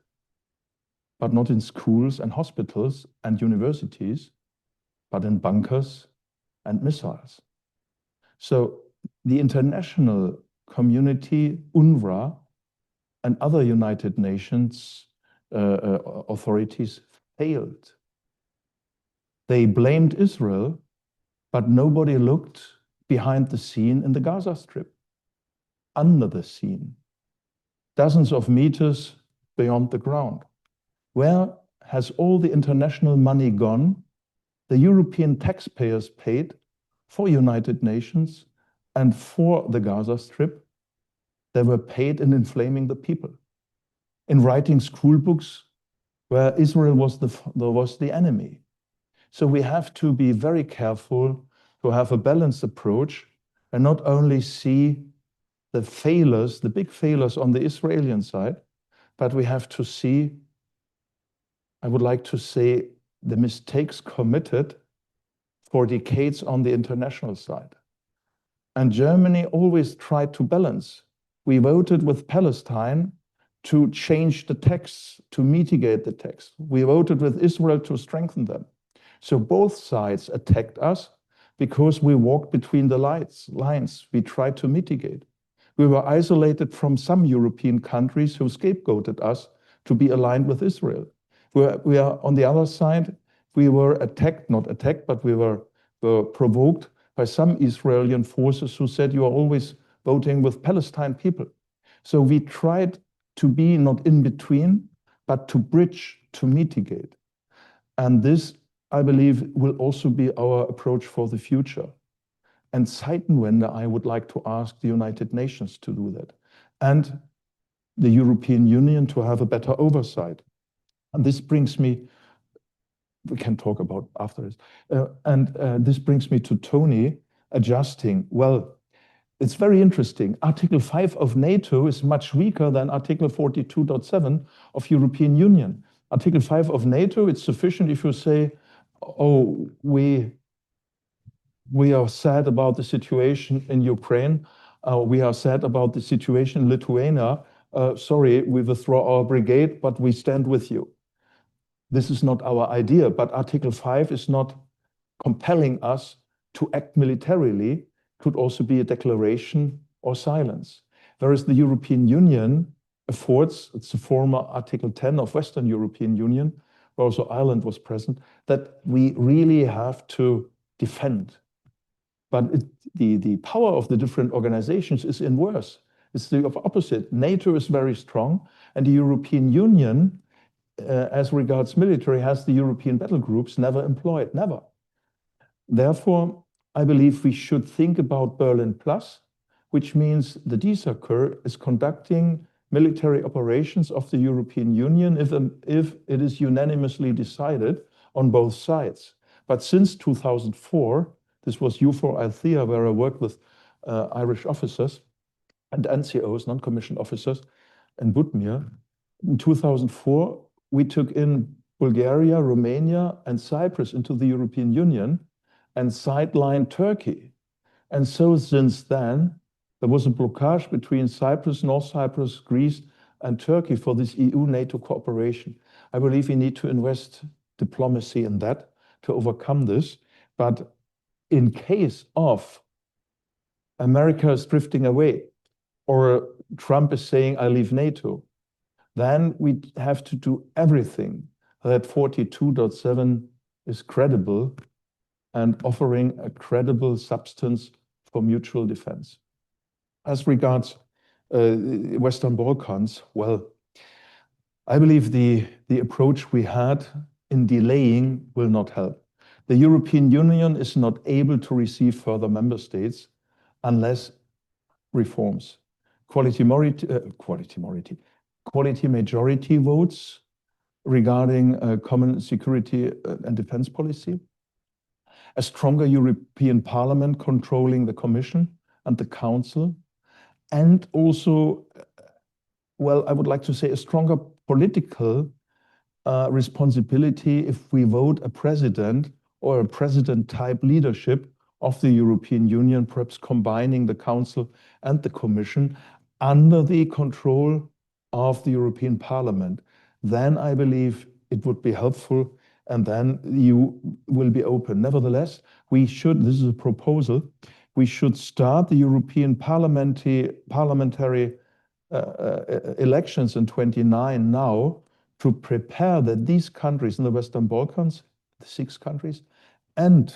but not in schools and hospitals and universities, but in bunkers and missiles. So the international community, UNRWA, and other United Nations authorities failed. They blamed Israel, but nobody looked behind the scene in the Gaza Strip, under the scene, dozens of meters beyond the ground. Where has all the international money gone? The European taxpayers paid for United Nations and for the Gaza Strip. They were paid in inflaming the people, in writing school books where Israel was the enemy. So we have to be very careful to have a balanced approach and not only see the failures, the big failures on the Israeli side, but we have to see, I would like to say, the mistakes committed for decades on the international side. And Germany always tried to balance. We voted with Palestine to change the texts, to mitigate the text. We voted with Israel to strengthen them. So both sides attacked us because we walked between the lines. We tried to mitigate. We were isolated from some European countries who scapegoated us to be aligned with Israel. We are on the other side, we were attacked, not attacked, but we were provoked by some Israeli forces who said, you are always voting with Palestine people. So we tried to be not in between, but to bridge, to mitigate. And this, I believe, will also be our approach for the future. And Zeitenwende, I would like to ask the United Nations to do that, and the European Union to have a better oversight. And this brings me, we can talk about after this, this brings me to Tony, adjusting. Well, it's very interesting. Article 5 of NATO is much weaker than Article 42.7 of European Union. Article 5 of NATO, it's sufficient if you say, oh, we are sad about the situation in Ukraine. We are sad about the situation in Lithuania. Sorry, we withdraw our brigade, but we stand with you. This is not our idea, but Article 5 is not compelling us to act militarily. Could also be a declaration or silence. Whereas the European Union affords, it's the former Article 10 of Western European Union, where also Ireland was present, that we really have to defend. But the power of the different organizations is inverse. It's the opposite. NATO is very strong, and the European Union, as regards military, has the European battle groups never employed, never. Therefore, I believe we should think about Berlin Plus, which means the DSACEUR is conducting military operations of the European Union if it is unanimously decided on both sides. But since 2004, this was EUFOR Althea, where I worked with Irish officers and NCOs, non-commissioned officers, in Budmir. In 2004, we took in Bulgaria, Romania, and Cyprus into the European Union and sidelined Turkey. And so since then, there was a blockage between Cyprus, North Cyprus, Greece, and Turkey for this EU-NATO cooperation. I believe we need to invest diplomacy in that to overcome this. But in case of America is drifting away, or Trump is saying, I leave NATO, then we have to do everything that 42.7 is credible and offering a credible substance for mutual defense. As regards Western Balkans, well, I believe the approach we had in delaying will not help. The European Union is not able to receive further member states unless reforms. Quality majority votes regarding common security and defense policy, a stronger European Parliament controlling the Commission and the Council, and also, well, I would like to say a stronger political responsibility if we vote a president or a president-type leadership of the European Union, perhaps combining the Council and the Commission under the control of the European Parliament. Then I believe it would be helpful, and then you will be open. Nevertheless, we should, this is a proposal, we should start the European parliamentary elections in 29 now to prepare that these countries in the Western Balkans, the 6 countries, and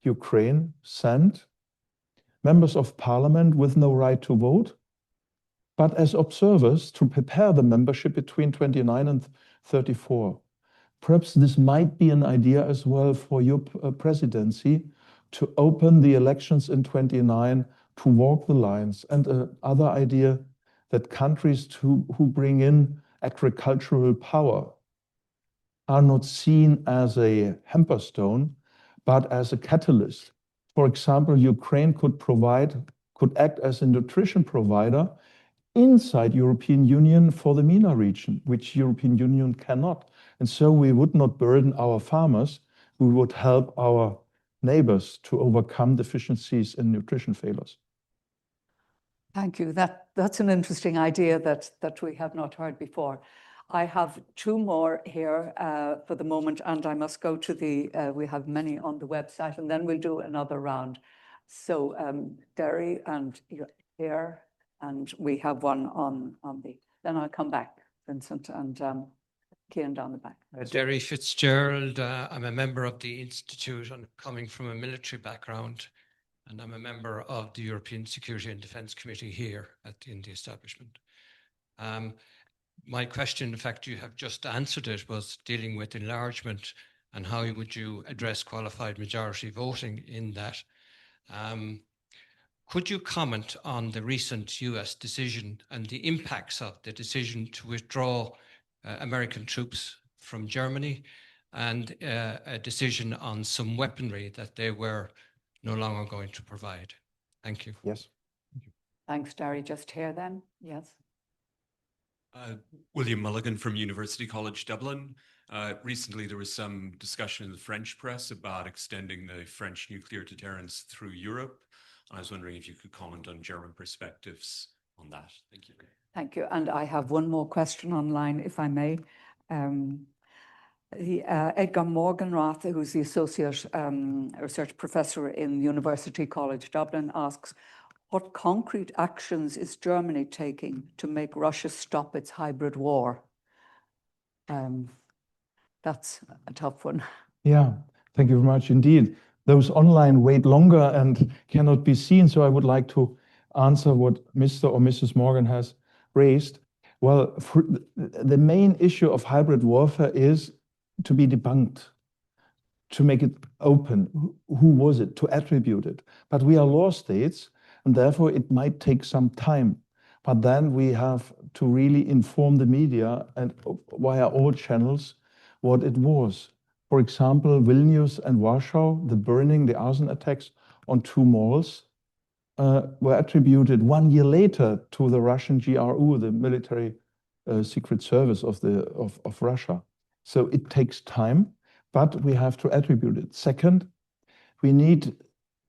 Ukraine send members of parliament with no right to vote, but as observers to prepare the membership between 29 and 34. Perhaps this might be an idea as well for your presidency to open the elections in 29, to walk the lines. And another idea that countries who bring in agricultural power are not seen as a hamperstone, but as a catalyst. For example, Ukraine could act as a nutrition provider inside European Union for the MENA region, which European Union cannot. And so we would not burden our farmers, we would help our neighbors to overcome deficiencies in nutrition failures. Thank you. That's an interesting idea that we have not heard before. I have 2 more here for the moment, and I must go to we have many on the website, and then we'll do another round. So Derry, and you're here, and we have one on then I'll come back, Vincent, and Cian down the back. Derry Fitzgerald, I'm a member of the Institute. I'm coming from a military background, and I'm a member of the European Security and Defence Committee here in the establishment. My question, in fact, you have just answered it, was dealing with enlargement and how would you address qualified majority voting in that. Could you comment on the recent US decision and the impacts of the decision to withdraw American troops from Germany, and a decision on some weaponry that they were no longer going to provide? Thank you. Yes. Thanks, Derry. Just here then. Yes. William Mulligan from University College Dublin. Recently, there was some discussion in the French press about extending the French nuclear deterrence through Europe. I was wondering if you could comment on German perspectives on that. Thank you. Thank you. And I have one more question online, if I may. Edgar Morgenroth, who's the Associate Research Professor in University College Dublin, asks, what concrete actions is Germany taking to make Russia stop its hybrid war? That's a tough one. Yeah, thank you very much indeed. Those online wait longer and cannot be seen, so I would like to answer what Mr. or Mrs. Morgan has raised. Well, the main issue of hybrid warfare is to be debunked, to make it open. Who was it? To attribute it. But we are law states, and therefore it might take some time. But then we have to really inform the media and via all channels what it was. For example, Vilnius and Warsaw, the arson attacks on 2 malls were attributed 1 year later to the Russian GRU, the military secret service of Russia. So it takes time, but we have to attribute it. Second, we need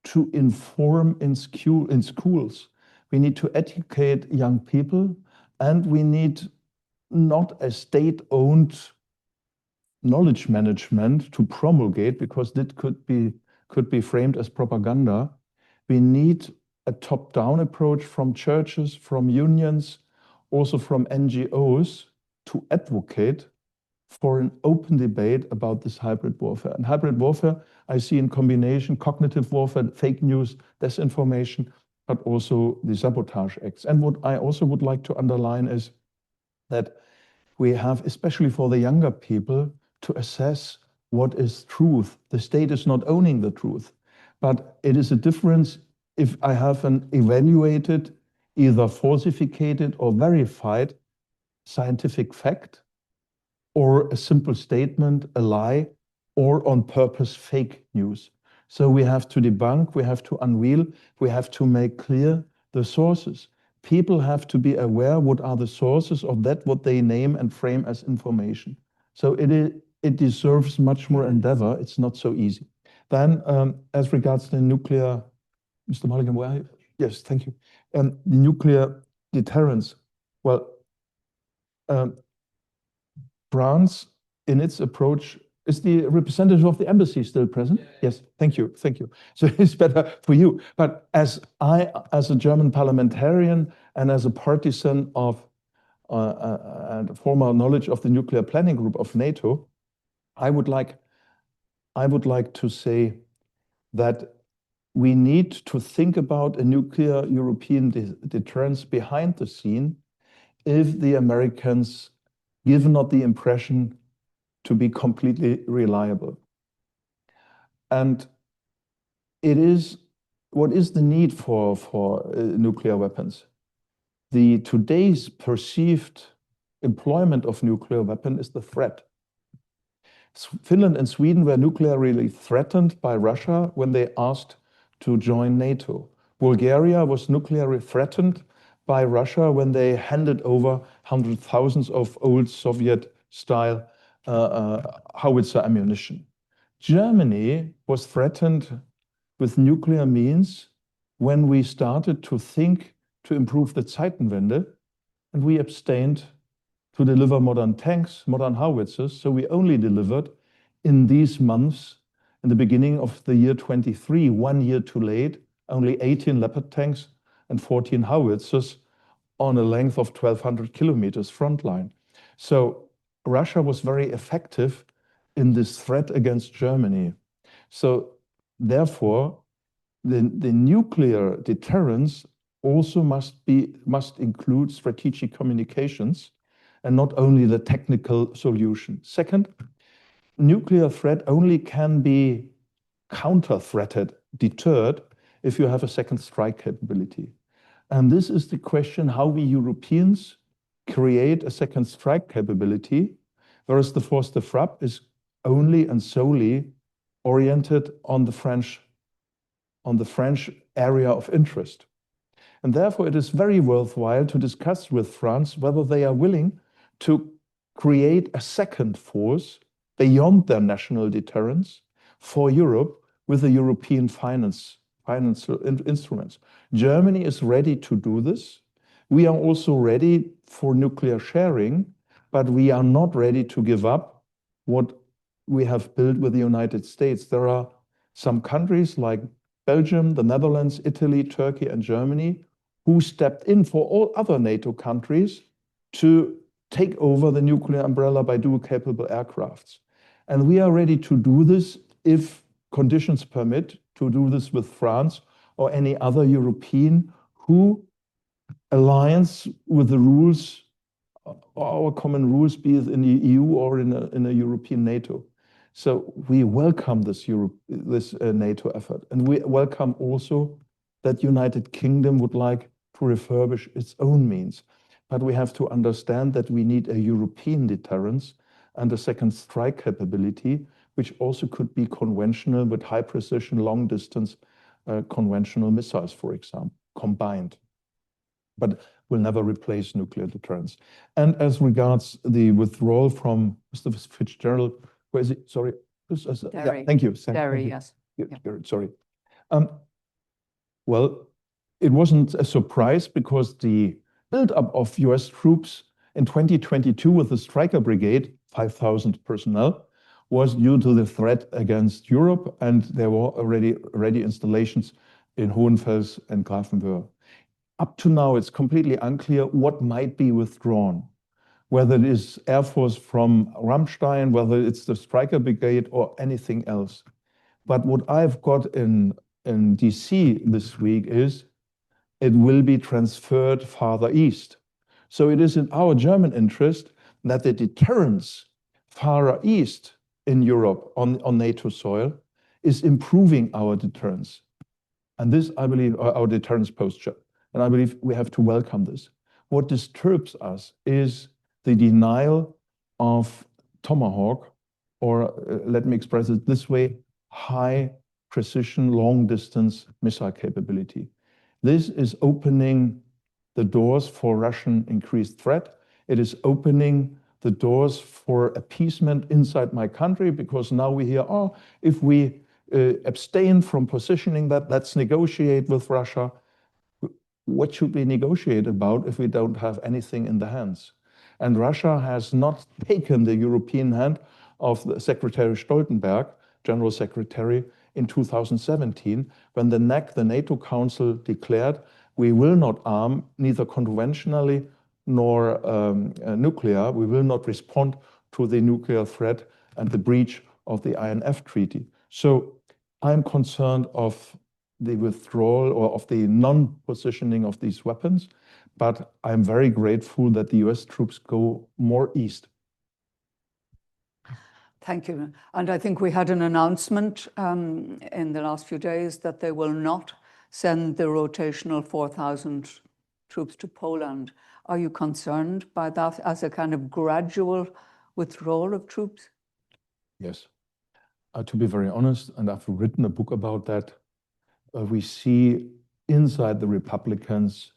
to inform in schools. We need to educate young people, and we need not a state-owned knowledge management to promulgate, because that could be framed as propaganda. We need a top-down approach from churches, from unions, also from NGOs to advocate for an open debate about this hybrid warfare. And hybrid warfare, I see in combination cognitive warfare, fake news, disinformation, but also the sabotage acts. And what I also would like to underline is that we have, especially for the younger people, to assess what is truth. The state is not owning the truth, but it is a difference if I have an evaluated, either falsified or verified scientific fact, or a simple statement, a lie, or on purpose fake news. So we have to debunk, we have to unveil, we have to make clear the sources. People have to be aware what are the sources of that, what they name and frame as information. So it deserves much more endeavor. It's not so easy. Then, as regards the nuclear, Mr. Mulligan, where are you? Yes, thank you. The nuclear deterrence. Well, France, in its approach, is the representative of the embassy still present? Yes, thank you, thank you. So it's better for you. But as a German parliamentarian and as a partisan of and former knowledge of the nuclear planning group of NATO, I would like to say that we need to think about a nuclear European deterrence behind the scene if the Americans give not the impression to be completely reliable. And what is the need for nuclear weapons? Today's perceived employment of nuclear weapon is the threat. Finland and Sweden were nuclearly threatened by Russia when they asked to join NATO. Bulgaria was nuclearly threatened by Russia when they handed over hundreds of thousands of old Soviet-style howitzer ammunition. Germany was threatened with nuclear means when we started to think to improve the Zeitenwende, and we abstained to deliver modern tanks, modern howitzers. So we only delivered in these months, in the beginning of the year 23, 1 year too late, only 18 Leopard tanks and 14 howitzers on a length of 1,200 kilometers front line. So Russia was very effective in this threat against Germany. So therefore, the nuclear deterrence also must include strategic communications and not only the technical solution. Second, nuclear threat only can be counter-threated, deterred, if you have a second strike capability. And this is the question how we Europeans create a second strike capability, whereas the force de frappe is only and solely oriented on the French area of interest. And therefore, it is very worthwhile to discuss with France whether they are willing to create a second force beyond their national deterrence for Europe with the European financial instruments. Germany is ready to do this. We are also ready for nuclear sharing, but we are not ready to give up what we have built with the United States. There are some countries like Belgium, the Netherlands, Italy, Turkey, and Germany who stepped in for all other NATO countries to take over the nuclear umbrella by dual-capable aircrafts. And we are ready to do this if conditions permit, to do this with France or any other European who aligns with the rules, our common rules, be it in the EU or in a European NATO. So we welcome this NATO effort, and we welcome also that United Kingdom would like to refurbish its own means. But we have to understand that we need a European deterrence and a second strike capability, which also could be conventional with high precision, long distance conventional missiles, for example, combined. But will never replace nuclear deterrence. And as regards the withdrawal from Mr. Fitzgerald, where is it? Sorry. Yeah, thank you. Derry, yes. Sorry. Well, it wasn't a surprise because the buildup of US troops in 2022 with the Stryker Brigade, 5,000 personnel, was due to the threat against Europe, and there were already installations in Hohenfels and Grafenwöhr. Up to now, it's completely unclear what might be withdrawn, whether it is Air Force from Ramstein, whether it's the Stryker Brigade or anything else. But what I've got in DC this week is it will be transferred farther east. So it is in our German interest that the deterrence farther east in Europe on NATO soil is improving our deterrence. And this, I believe, our deterrence posture. And I believe we have to welcome this. What disturbs us is the denial of Tomahawk, or let me express it this way, high precision, long distance missile capability. This is opening the doors for Russian increased threat. It is opening the doors for appeasement inside my country, because now we hear, oh, if we abstain from positioning that, let's negotiate with Russia. What should we negotiate about if we don't have anything in the hands? And Russia has not taken the European hand of the Secretary Stoltenberg, General Secretary, in 2017, when the NAC, the NATO Council, declared we will not arm, neither conventionally nor nuclear. We will not respond to the nuclear threat and the breach of the INF Treaty. So I'm concerned of the withdrawal or of the non-positioning of these weapons, but I'm very grateful that the US troops go more east. Thank you. And I think we had an announcement in the last few days that they will not send the rotational 4,000 troops to Poland. Are you concerned by that as a kind of gradual withdrawal of troops? Yes. To be very honest, and I've written a book about that, we see inside the Republicans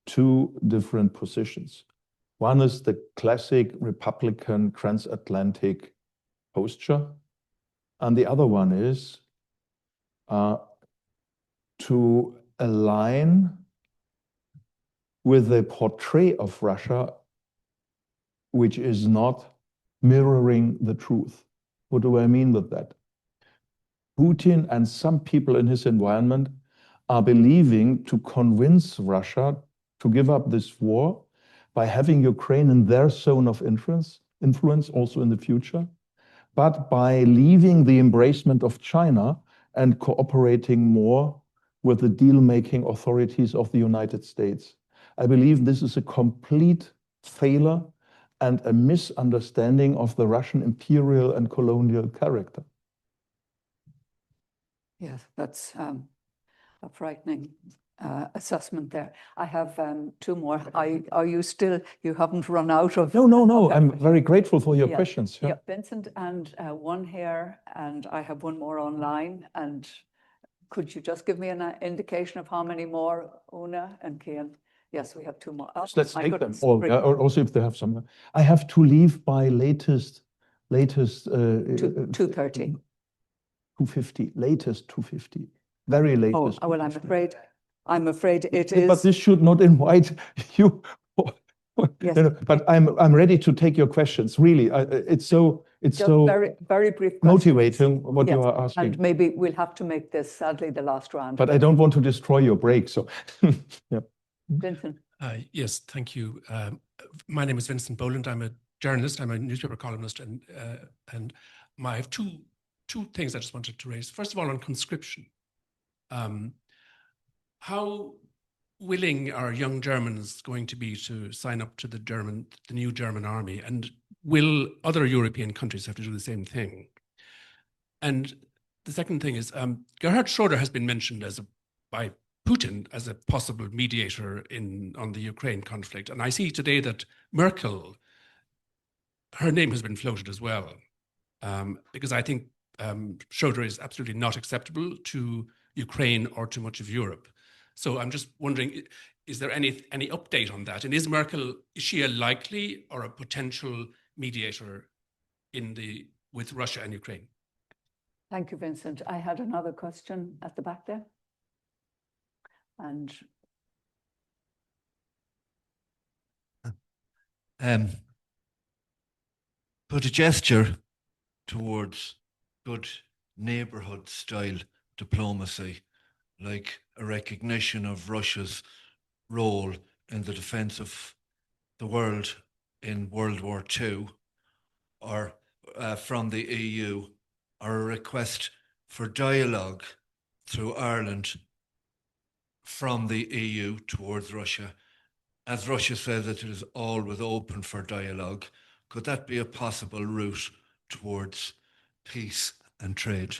two different positions. One is the classic Republican transatlantic posture, and the other one is to align with a portrait of Russia which is not mirroring the truth. What do I mean with that? Putin and some people in his environment are believing to convince Russia to give up this war by having Ukraine in their zone of influence also in the future, but by leaving the embracement of China and cooperating more with the deal-making authorities of the United States. I believe this is a complete failure and a misunderstanding of the Russian imperial and colonial character. Yes, that's a frightening assessment there. I have two more. Are you still, you haven't run out of? No. I'm very grateful for your questions. Yeah, Vincent, and one here, and I have one more online. And could you just give me an indication of how many more, Una and Kian? Yes, we have two more. Oh, let's take them all. Also, if they have some. I have to leave by latest 2:30. 2:50, latest 2:50, very latest. Oh, well, I'm afraid it is. But this should not invite you. Yes. But I'm ready to take your questions. Really, it's so very brief motivating what you are asking. And maybe we'll have to make this sadly the last round. But I don't want to destroy your break. So, yeah. Vincent. Yes, thank you. My name is Vincent Boland. I'm a journalist. I'm a newspaper columnist, and I have two things I just wanted to raise. First of all, on conscription. How willing are young Germans going to be to sign up to the new German army, and will other European countries have to do the same thing? And the second thing is, Gerhard Schröder has been mentioned by Putin as a possible mediator on the Ukraine conflict. And I see today that Merkel, her name has been floated as well, because I think Schröder is absolutely not acceptable to Ukraine or to much of Europe. So I'm just wondering, is there any update on that? And is she a likely or a potential mediator with Russia and Ukraine? Thank you, Vincent. I had another question at the back there. And put a gesture towards good neighborhood style diplomacy, like a recognition of Russia's role in the defense of the world in World War II, or from the EU, or a request for dialogue through Ireland from the EU towards Russia. As Russia says that it is always open for dialogue, could that be a possible route towards peace and trade?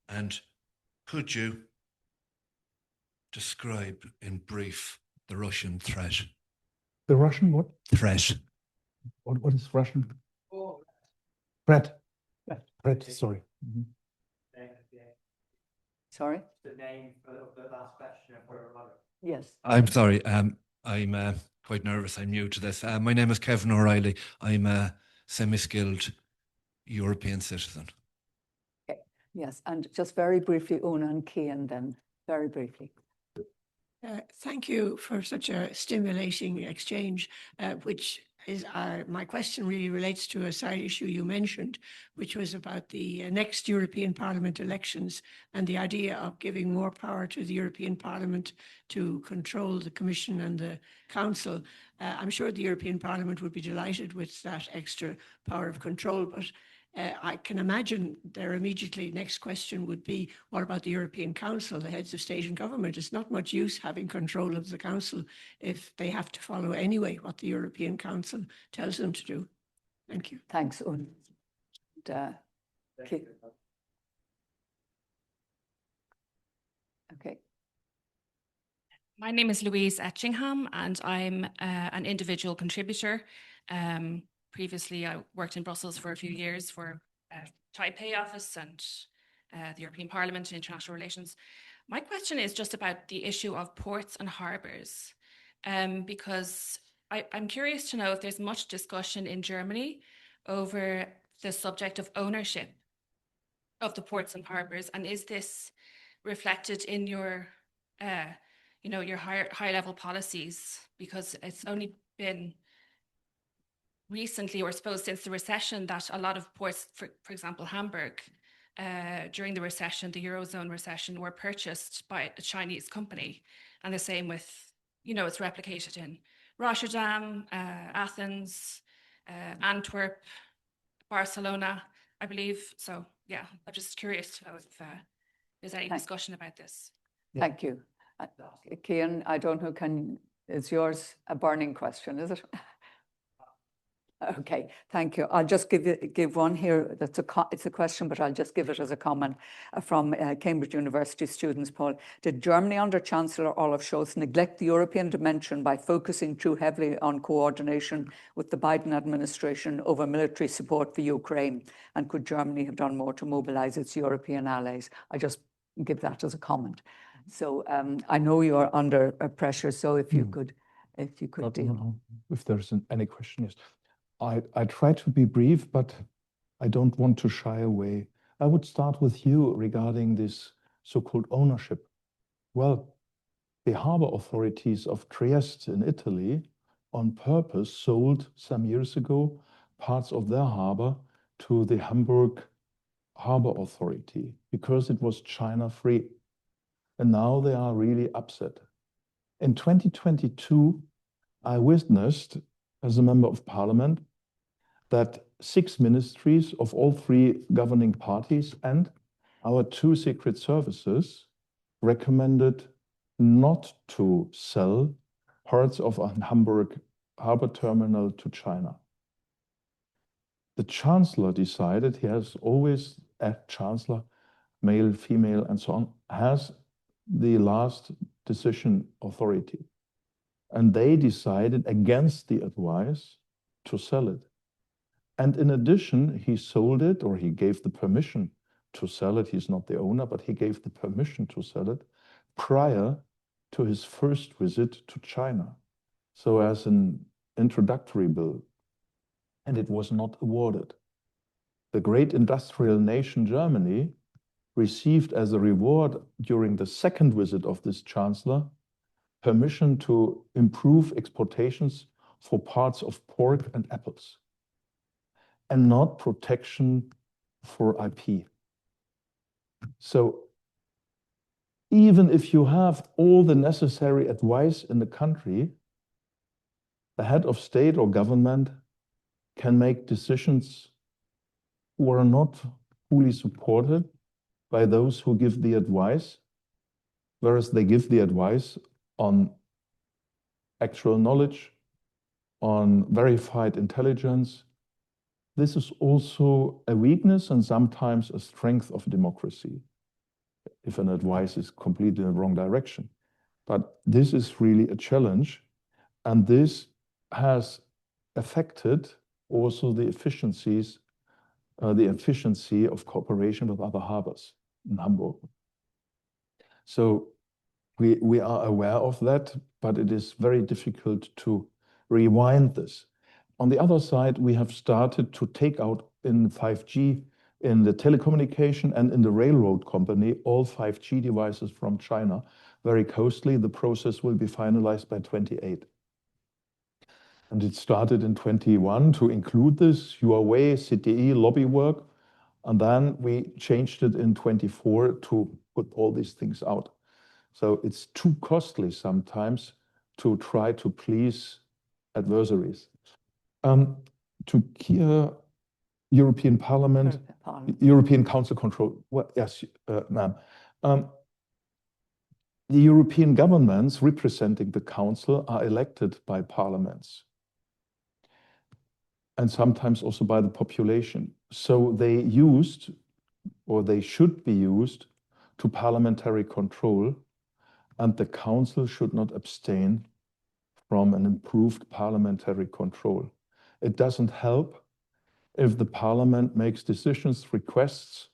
And could you describe in brief the Russian threat? The Russian what? Threat. What is Russian? Brett, sorry. Sorry? The name of the last question for Roderick. Yes. I'm sorry. I'm quite nervous. I'm new to this. My name is Kevin O'Reilly. I'm a semi-skilled European citizen. Okay. Yes, and just very briefly, Una and Cian then, very briefly. Thank you for such a stimulating exchange, which is my question really relates to a side issue you mentioned, which was about the next European Parliament elections and the idea of giving more power to the European Parliament to control the Commission and the Council. I'm sure the European Parliament would be delighted with that extra power of control, but I can imagine their immediately next question would be, what about the European Council, the heads of state and government? It's not much use having control of the Council if they have to follow anyway what the European Council tells them to do. Thank you. Thanks, Un. Okay. Okay. My name is Louise Etchingham, and I'm an individual contributor. Previously, I worked in Brussels for a few years for Taipei office and the European Parliament and international relations. My question is just about the issue of ports and harbours, because I'm curious to know if there's much discussion in Germany over the subject of ownership of the ports and harbours, and is this reflected in your, your high-level policies? Because it's only been recently, or I suppose since the recession, that a lot of ports, for example, Hamburg, during the recession, the Eurozone recession, were purchased by a Chinese company. And the same with, it's replicated in Rotterdam, Athens, Antwerp, Barcelona, I believe. So, yeah, I'm just curious to know if there's any discussion about this. Thank you. Cian, I don't know, is yours a burning question, is it? Okay, thank you. I'll just give one here. It's a question, but I'll just give it as a comment from Cambridge University students poll. Did Germany under Chancellor Olaf Scholz neglect the European dimension by focusing too heavily on coordination with the Biden administration over military support for Ukraine? And could Germany have done more to mobilize its European allies? I just give that as a comment. So I know you are under pressure, so if you could deal. If there's any question, yes. I try to be brief, but I don't want to shy away. I would start with you regarding this so-called ownership. Well, the harbor authorities of Trieste in Italy on purpose sold some years ago parts of their harbor to the Hamburg Harbor Authority because it was China-free. And now they are really upset. In 2022, I witnessed, as a member of parliament, that 6 ministries of all 3 governing parties and our 2 secret services recommended not to sell parts of a Hamburg harbor terminal to China. The chancellor decided, he has always, a chancellor, male, female, and so on, has the last decision authority. And they decided against the advice to sell it. And in addition, he sold it, or he gave the permission to sell it. He's not the owner, but he gave the permission to sell it prior to his first visit to China. So as an introductory bill, and it was not awarded. The great industrial nation Germany received as a reward during the second visit of this chancellor permission to improve exportations for parts of pork and apples, and not protection for IP. So even if you have all the necessary advice in the country, the head of state or government can make decisions who are not fully supported by those who give the advice, whereas they give the advice on actual knowledge, on verified intelligence. This is also a weakness and sometimes a strength of democracy, if an advice is completely in the wrong direction. But this is really a challenge, and this has affected also the efficiencies the efficiency of cooperation with other harbors in Hamburg. So we are aware of that, but it is very difficult to rewind this. On the other side, we have started to take out in 5G, in the telecommunication and in the railroad company, all 5G devices from China very costly. The process will be finalized by 28. And it started in 21 to include this Huawei, CTE, lobby work. And then we changed it in 24 to put all these things out. So it's too costly sometimes to try to please adversaries. To European Parliament, European Council control. Well, yes, ma'am. The European governments representing the Council are elected by parliaments and sometimes also by the population. So they used, or they should be used, to parliamentary control, and the Council should not abstain from an improved parliamentary control. It doesn't help if the Parliament makes decisions, requests,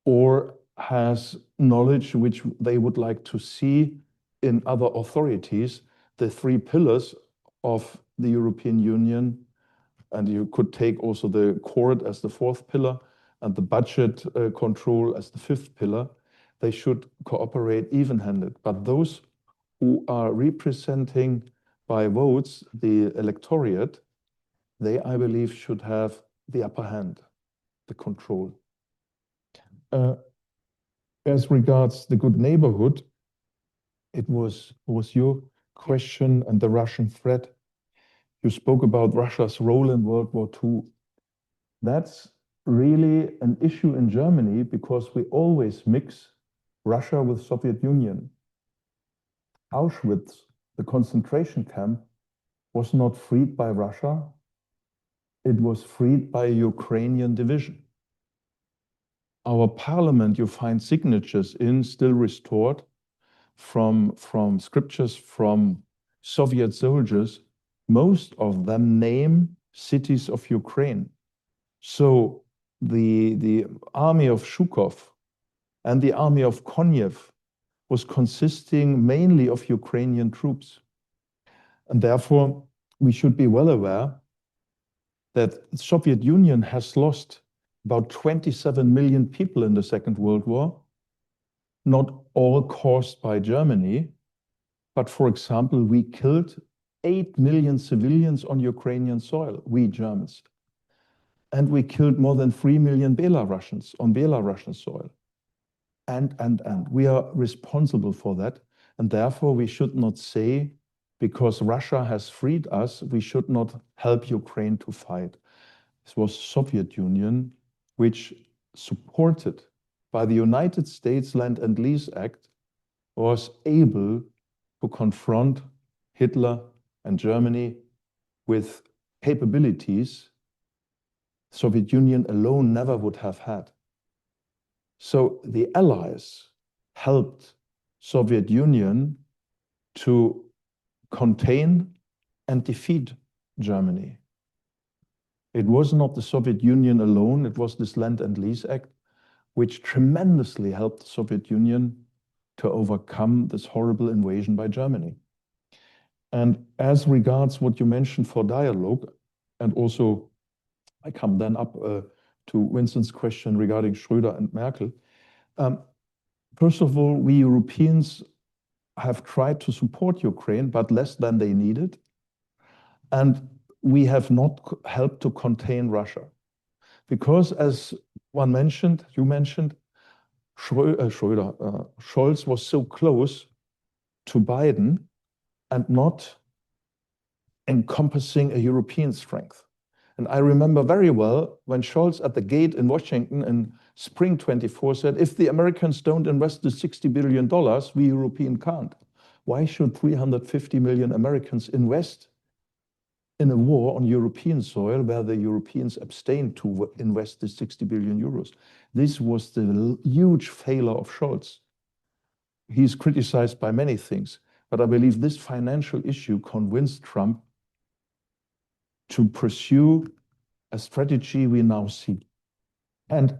or has knowledge which they would like to see in other authorities. The three pillars of the European Union, and you could take also the court as the fourth pillar and the budget control as the fifth pillar, they should cooperate even-handed. But those who are representing by votes the electorate, they, I believe, should have the upper hand, the control. As regards the good neighborhood, it was your question and the Russian threat. You spoke about Russia's role in World War II. That's really an issue in Germany because we always mix Russia with Soviet Union. Auschwitz, the concentration camp, was not freed by Russia. It was freed by a Ukrainian division. Our parliament, you find signatures in, still restored from scriptures from Soviet soldiers. Most of them name cities of Ukraine. So the army of Zhukov and the army of Konyev was consisting mainly of Ukrainian troops. And therefore, we should be well aware that the Soviet Union has lost about 27 million people in the Second World War, not all caused by Germany, but for example, we killed 8 million civilians on Ukrainian soil, we Germans. And we killed more than 3 million Belarusians on Belarusian soil. And we are responsible for that. And therefore, we should not say, because Russia has freed us, we should not help Ukraine to fight. This was Soviet Union, which, supported by the United States Land and Lease Act, was able to confront Hitler and Germany with capabilities Soviet Union alone never would have had. So the Allies helped Soviet Union to contain and defeat Germany. It was not the Soviet Union alone, it was this Land and Lease Act, which tremendously helped the Soviet Union to overcome this horrible invasion by Germany. And as regards what you mentioned for dialogue, and also I come then up to Winston's question regarding Schröder and Merkel. First of all, we Europeans have tried to support Ukraine, but less than they needed. And we have not helped to contain Russia. Because as one mentioned, you mentioned, Scholz was so close to Biden and not encompassing a European strength. And I remember very well when Scholz at the gate in Washington in spring 24 said, if the Americans don't invest the $60 billion, we European can't. Why should 350 million Americans invest in a war on European soil where the Europeans abstained to invest the 60 billion euros? This was the huge failure of Scholz. He's criticized by many things, but I believe this financial issue convinced Trump to pursue a strategy we now see. And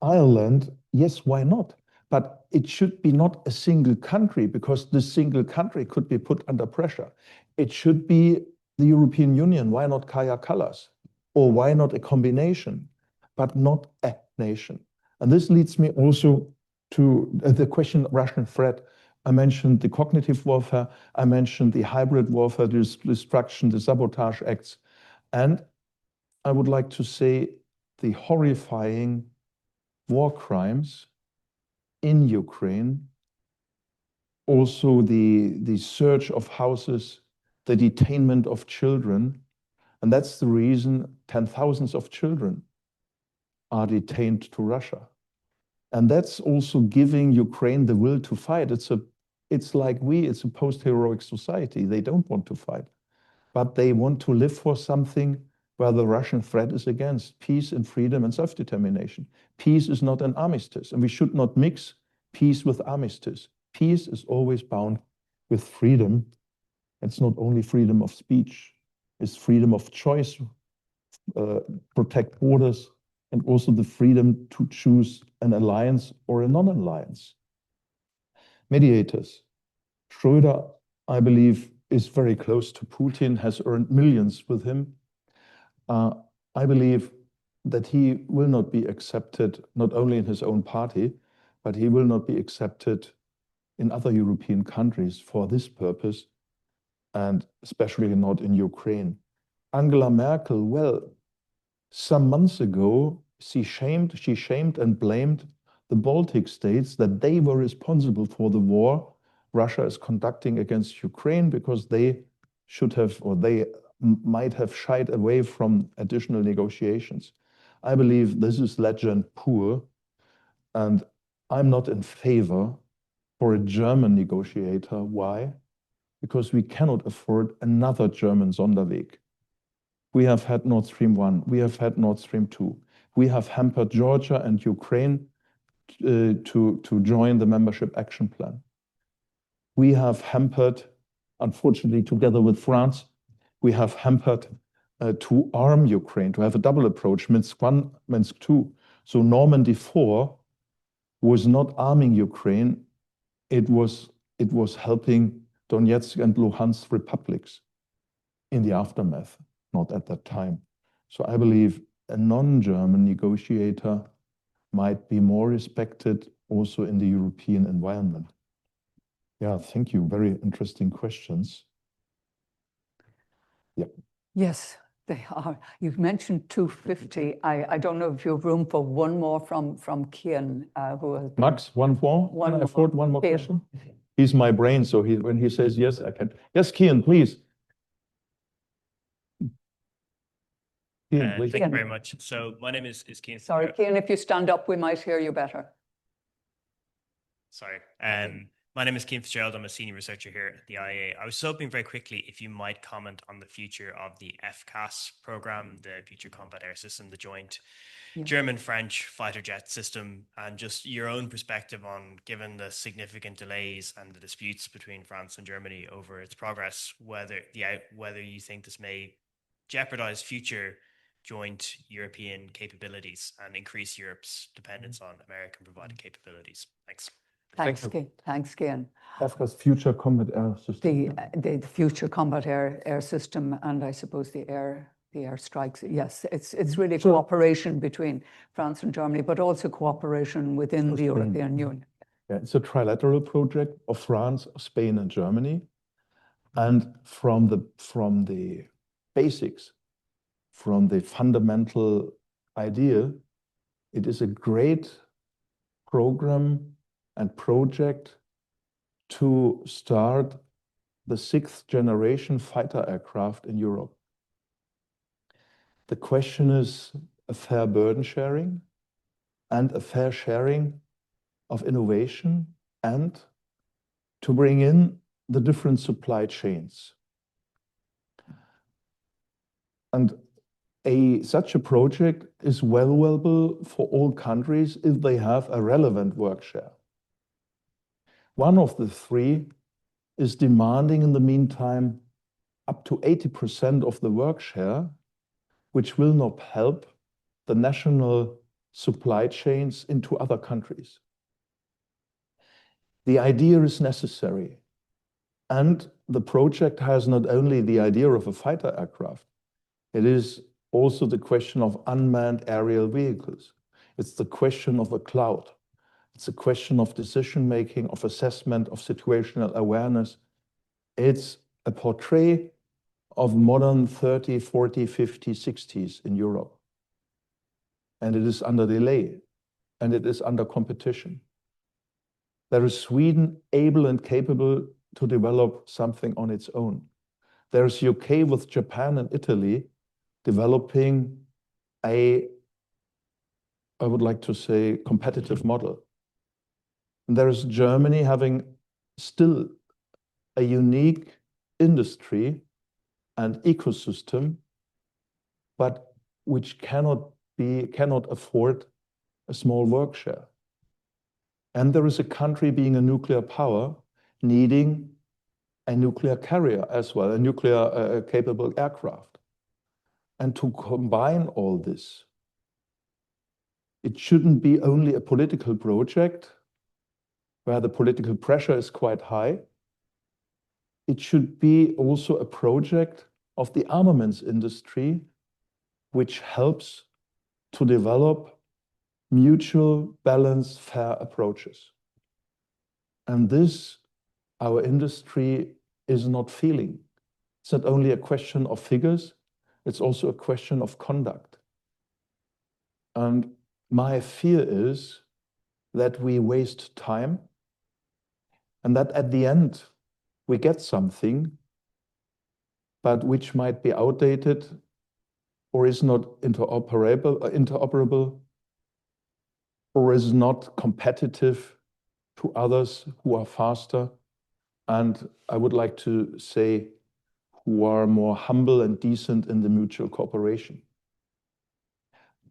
Ireland, yes, why not? But it should be not a single country, because the single country could be put under pressure. It should be the European Union. Why not Kaya Kallas? Or why not a combination, but not a nation? And this leads me also to the question of Russian threat. I mentioned the cognitive warfare. I mentioned the hybrid warfare, the destruction, the sabotage acts. And I would like to say the horrifying war crimes in Ukraine, also the search of houses, the detainment of children. And that's the reason 10,000s of children are detained to Russia. And that's also giving Ukraine the will to fight. It's like it's a post-heroic society. They don't want to fight, but they want to live for something where the Russian threat is against peace and freedom and self-determination. Peace is not an armistice, and we should not mix peace with armistice. Peace is always bound with freedom. It's not only freedom of speech, it's freedom of choice, protect borders, and also the freedom to choose an alliance or a non-alliance. Mediators. Schröder, I believe, is very close to Putin, has earned millions with him. I believe that he will not be accepted, not only in his own party, but he will not be accepted in other European countries for this purpose, and especially not in Ukraine. Angela Merkel, well, some months ago, she shamed and blamed the Baltic states that they were responsible for the war Russia is conducting against Ukraine, because they should have, or they might have shied away from additional negotiations. I believe this is legend pure, and I'm not in favor for a German negotiator. Why? Because we cannot afford another German Sonderweg. We have had Nord Stream 1, we have had Nord Stream 2. We have hampered Georgia and Ukraine to join the membership action plan. We have hampered, unfortunately, together with France, we have hampered to arm Ukraine, to have a double approach, Minsk 1, Minsk 2. So Normandy 4 was not arming Ukraine, it was helping Donetsk and Luhansk republics in the aftermath, not at that time. So I believe a non-German negotiator might be more respected also in the European environment. Yeah, thank you. Very interesting questions. Yeah. Yes, they are. You've mentioned 250. I don't know if you have room for one more from Kian, who has been... Max, one more? Can I afford one more question? He's my brain, so when he says yes, I can. Yes, Kian, please. Kian, please. Thank you very much. So my name is Kian. Sorry, Kian, if you stand up, we might hear you better. Sorry. My name is Keane Fitzgerald. I'm a senior researcher here at the IAA. I was hoping very quickly if you might comment on the future of the FCAS program, the Future Combat Air System, the joint German-French fighter jet system, and just your own perspective on, given the significant delays and the disputes between France and Germany over its progress, whether you think this may jeopardize future joint European capabilities and increase Europe's dependence on American provided capabilities. Thanks. Thanks, Kian. FCAS Future Combat Air System. The Future Combat Air System, and I suppose the air strikes. Yes, it's really cooperation between France and Germany, but also cooperation within the European Union. Yeah, it's a trilateral project of France, Spain, and Germany. And from the basics, from the fundamental idea, it is a great program and project to start the 6th generation fighter aircraft in Europe. The question is a fair burden sharing and a fair sharing of innovation, and to bring in the different supply chains. And such a project is valuable for all countries if they have a relevant work share. One of the three is demanding in the meantime up to 80% of the work share, which will not help the national supply chains into other countries. The idea is necessary. And the project has not only the idea of a fighter aircraft, it is also the question of unmanned aerial vehicles. It's the question of a cloud. It's a question of decision-making, of assessment, of situational awareness. It's a portrait of modern 30, 40, 50, 60s in Europe. And it is under delay, and it is under competition. There is Sweden able and capable to develop something on its own. There's UK with Japan and Italy developing a, I would like to say, competitive model. And there is Germany having still a unique industry and ecosystem, but which cannot afford a small work share. And there is a country being a nuclear power needing a nuclear carrier as well, a nuclear capable aircraft. And to combine all this, it shouldn't be only a political project where the political pressure is quite high. It should be also a project of the armaments industry, which helps to develop mutual, balanced, fair approaches. And this, our industry is not feeling. It's not only a question of figures, it's also a question of conduct. And my fear is that we waste time and that at the end we get something, but which might be outdated or is not interoperable or is not competitive to others who are faster, and I would like to say who are more humble and decent in the mutual cooperation.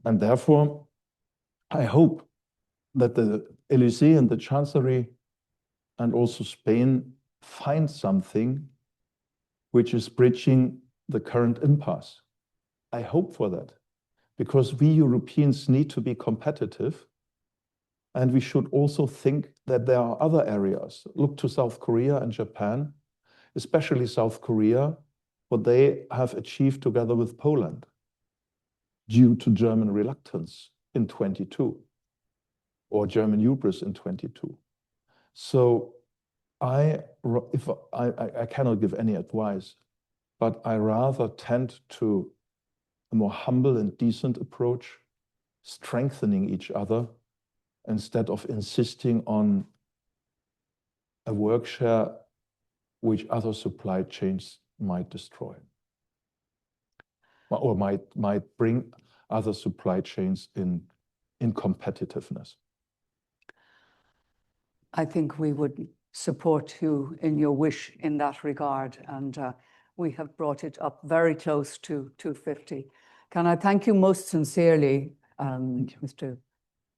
And therefore, I hope that the Élysée and the Chancellery and also Spain find something which is bridging the current impasse. I hope for that, because we Europeans need to be competitive, and we should also think that there are other areas. Look to South Korea and Japan, especially South Korea, what they have achieved together with Poland due to German reluctance in 22 or German hubris in 22. So I cannot give any advice, but I rather tend to a more humble and decent approach, strengthening each other instead of insisting on a work share which other supply chains might destroy or might bring other supply chains in competitiveness. I think we would support you in your wish in that regard, and we have brought it up very close to 250. Can I thank you most sincerely, Mr.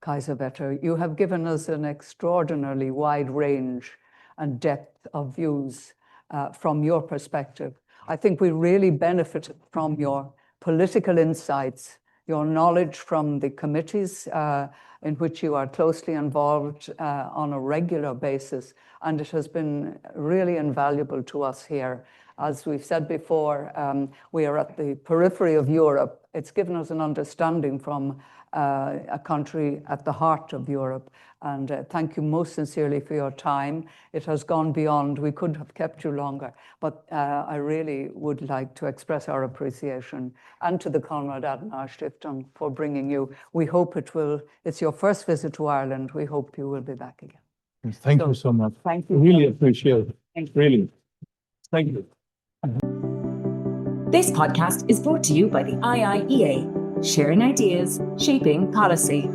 Kaiserwetter? You have given us an extraordinarily wide range and depth of views from your perspective. I think we really benefited from your political insights, your knowledge from the committees in which you are closely involved on a regular basis, and it has been really invaluable to us here. As we've said before, we are at the periphery of Europe. It's given us an understanding from a country at the heart of Europe. And thank you most sincerely for your time. It has gone beyond. We could have kept you longer, but I really would like to express our appreciation, and to the Konrad Adenauer Stiftung for bringing you. We hope it's your first visit to Ireland. We hope you will be back again. Thank you so much. Thank you. Really appreciate it. Thank you. Really. Thank you. This podcast is brought to you by the IIEA, sharing ideas, shaping policy.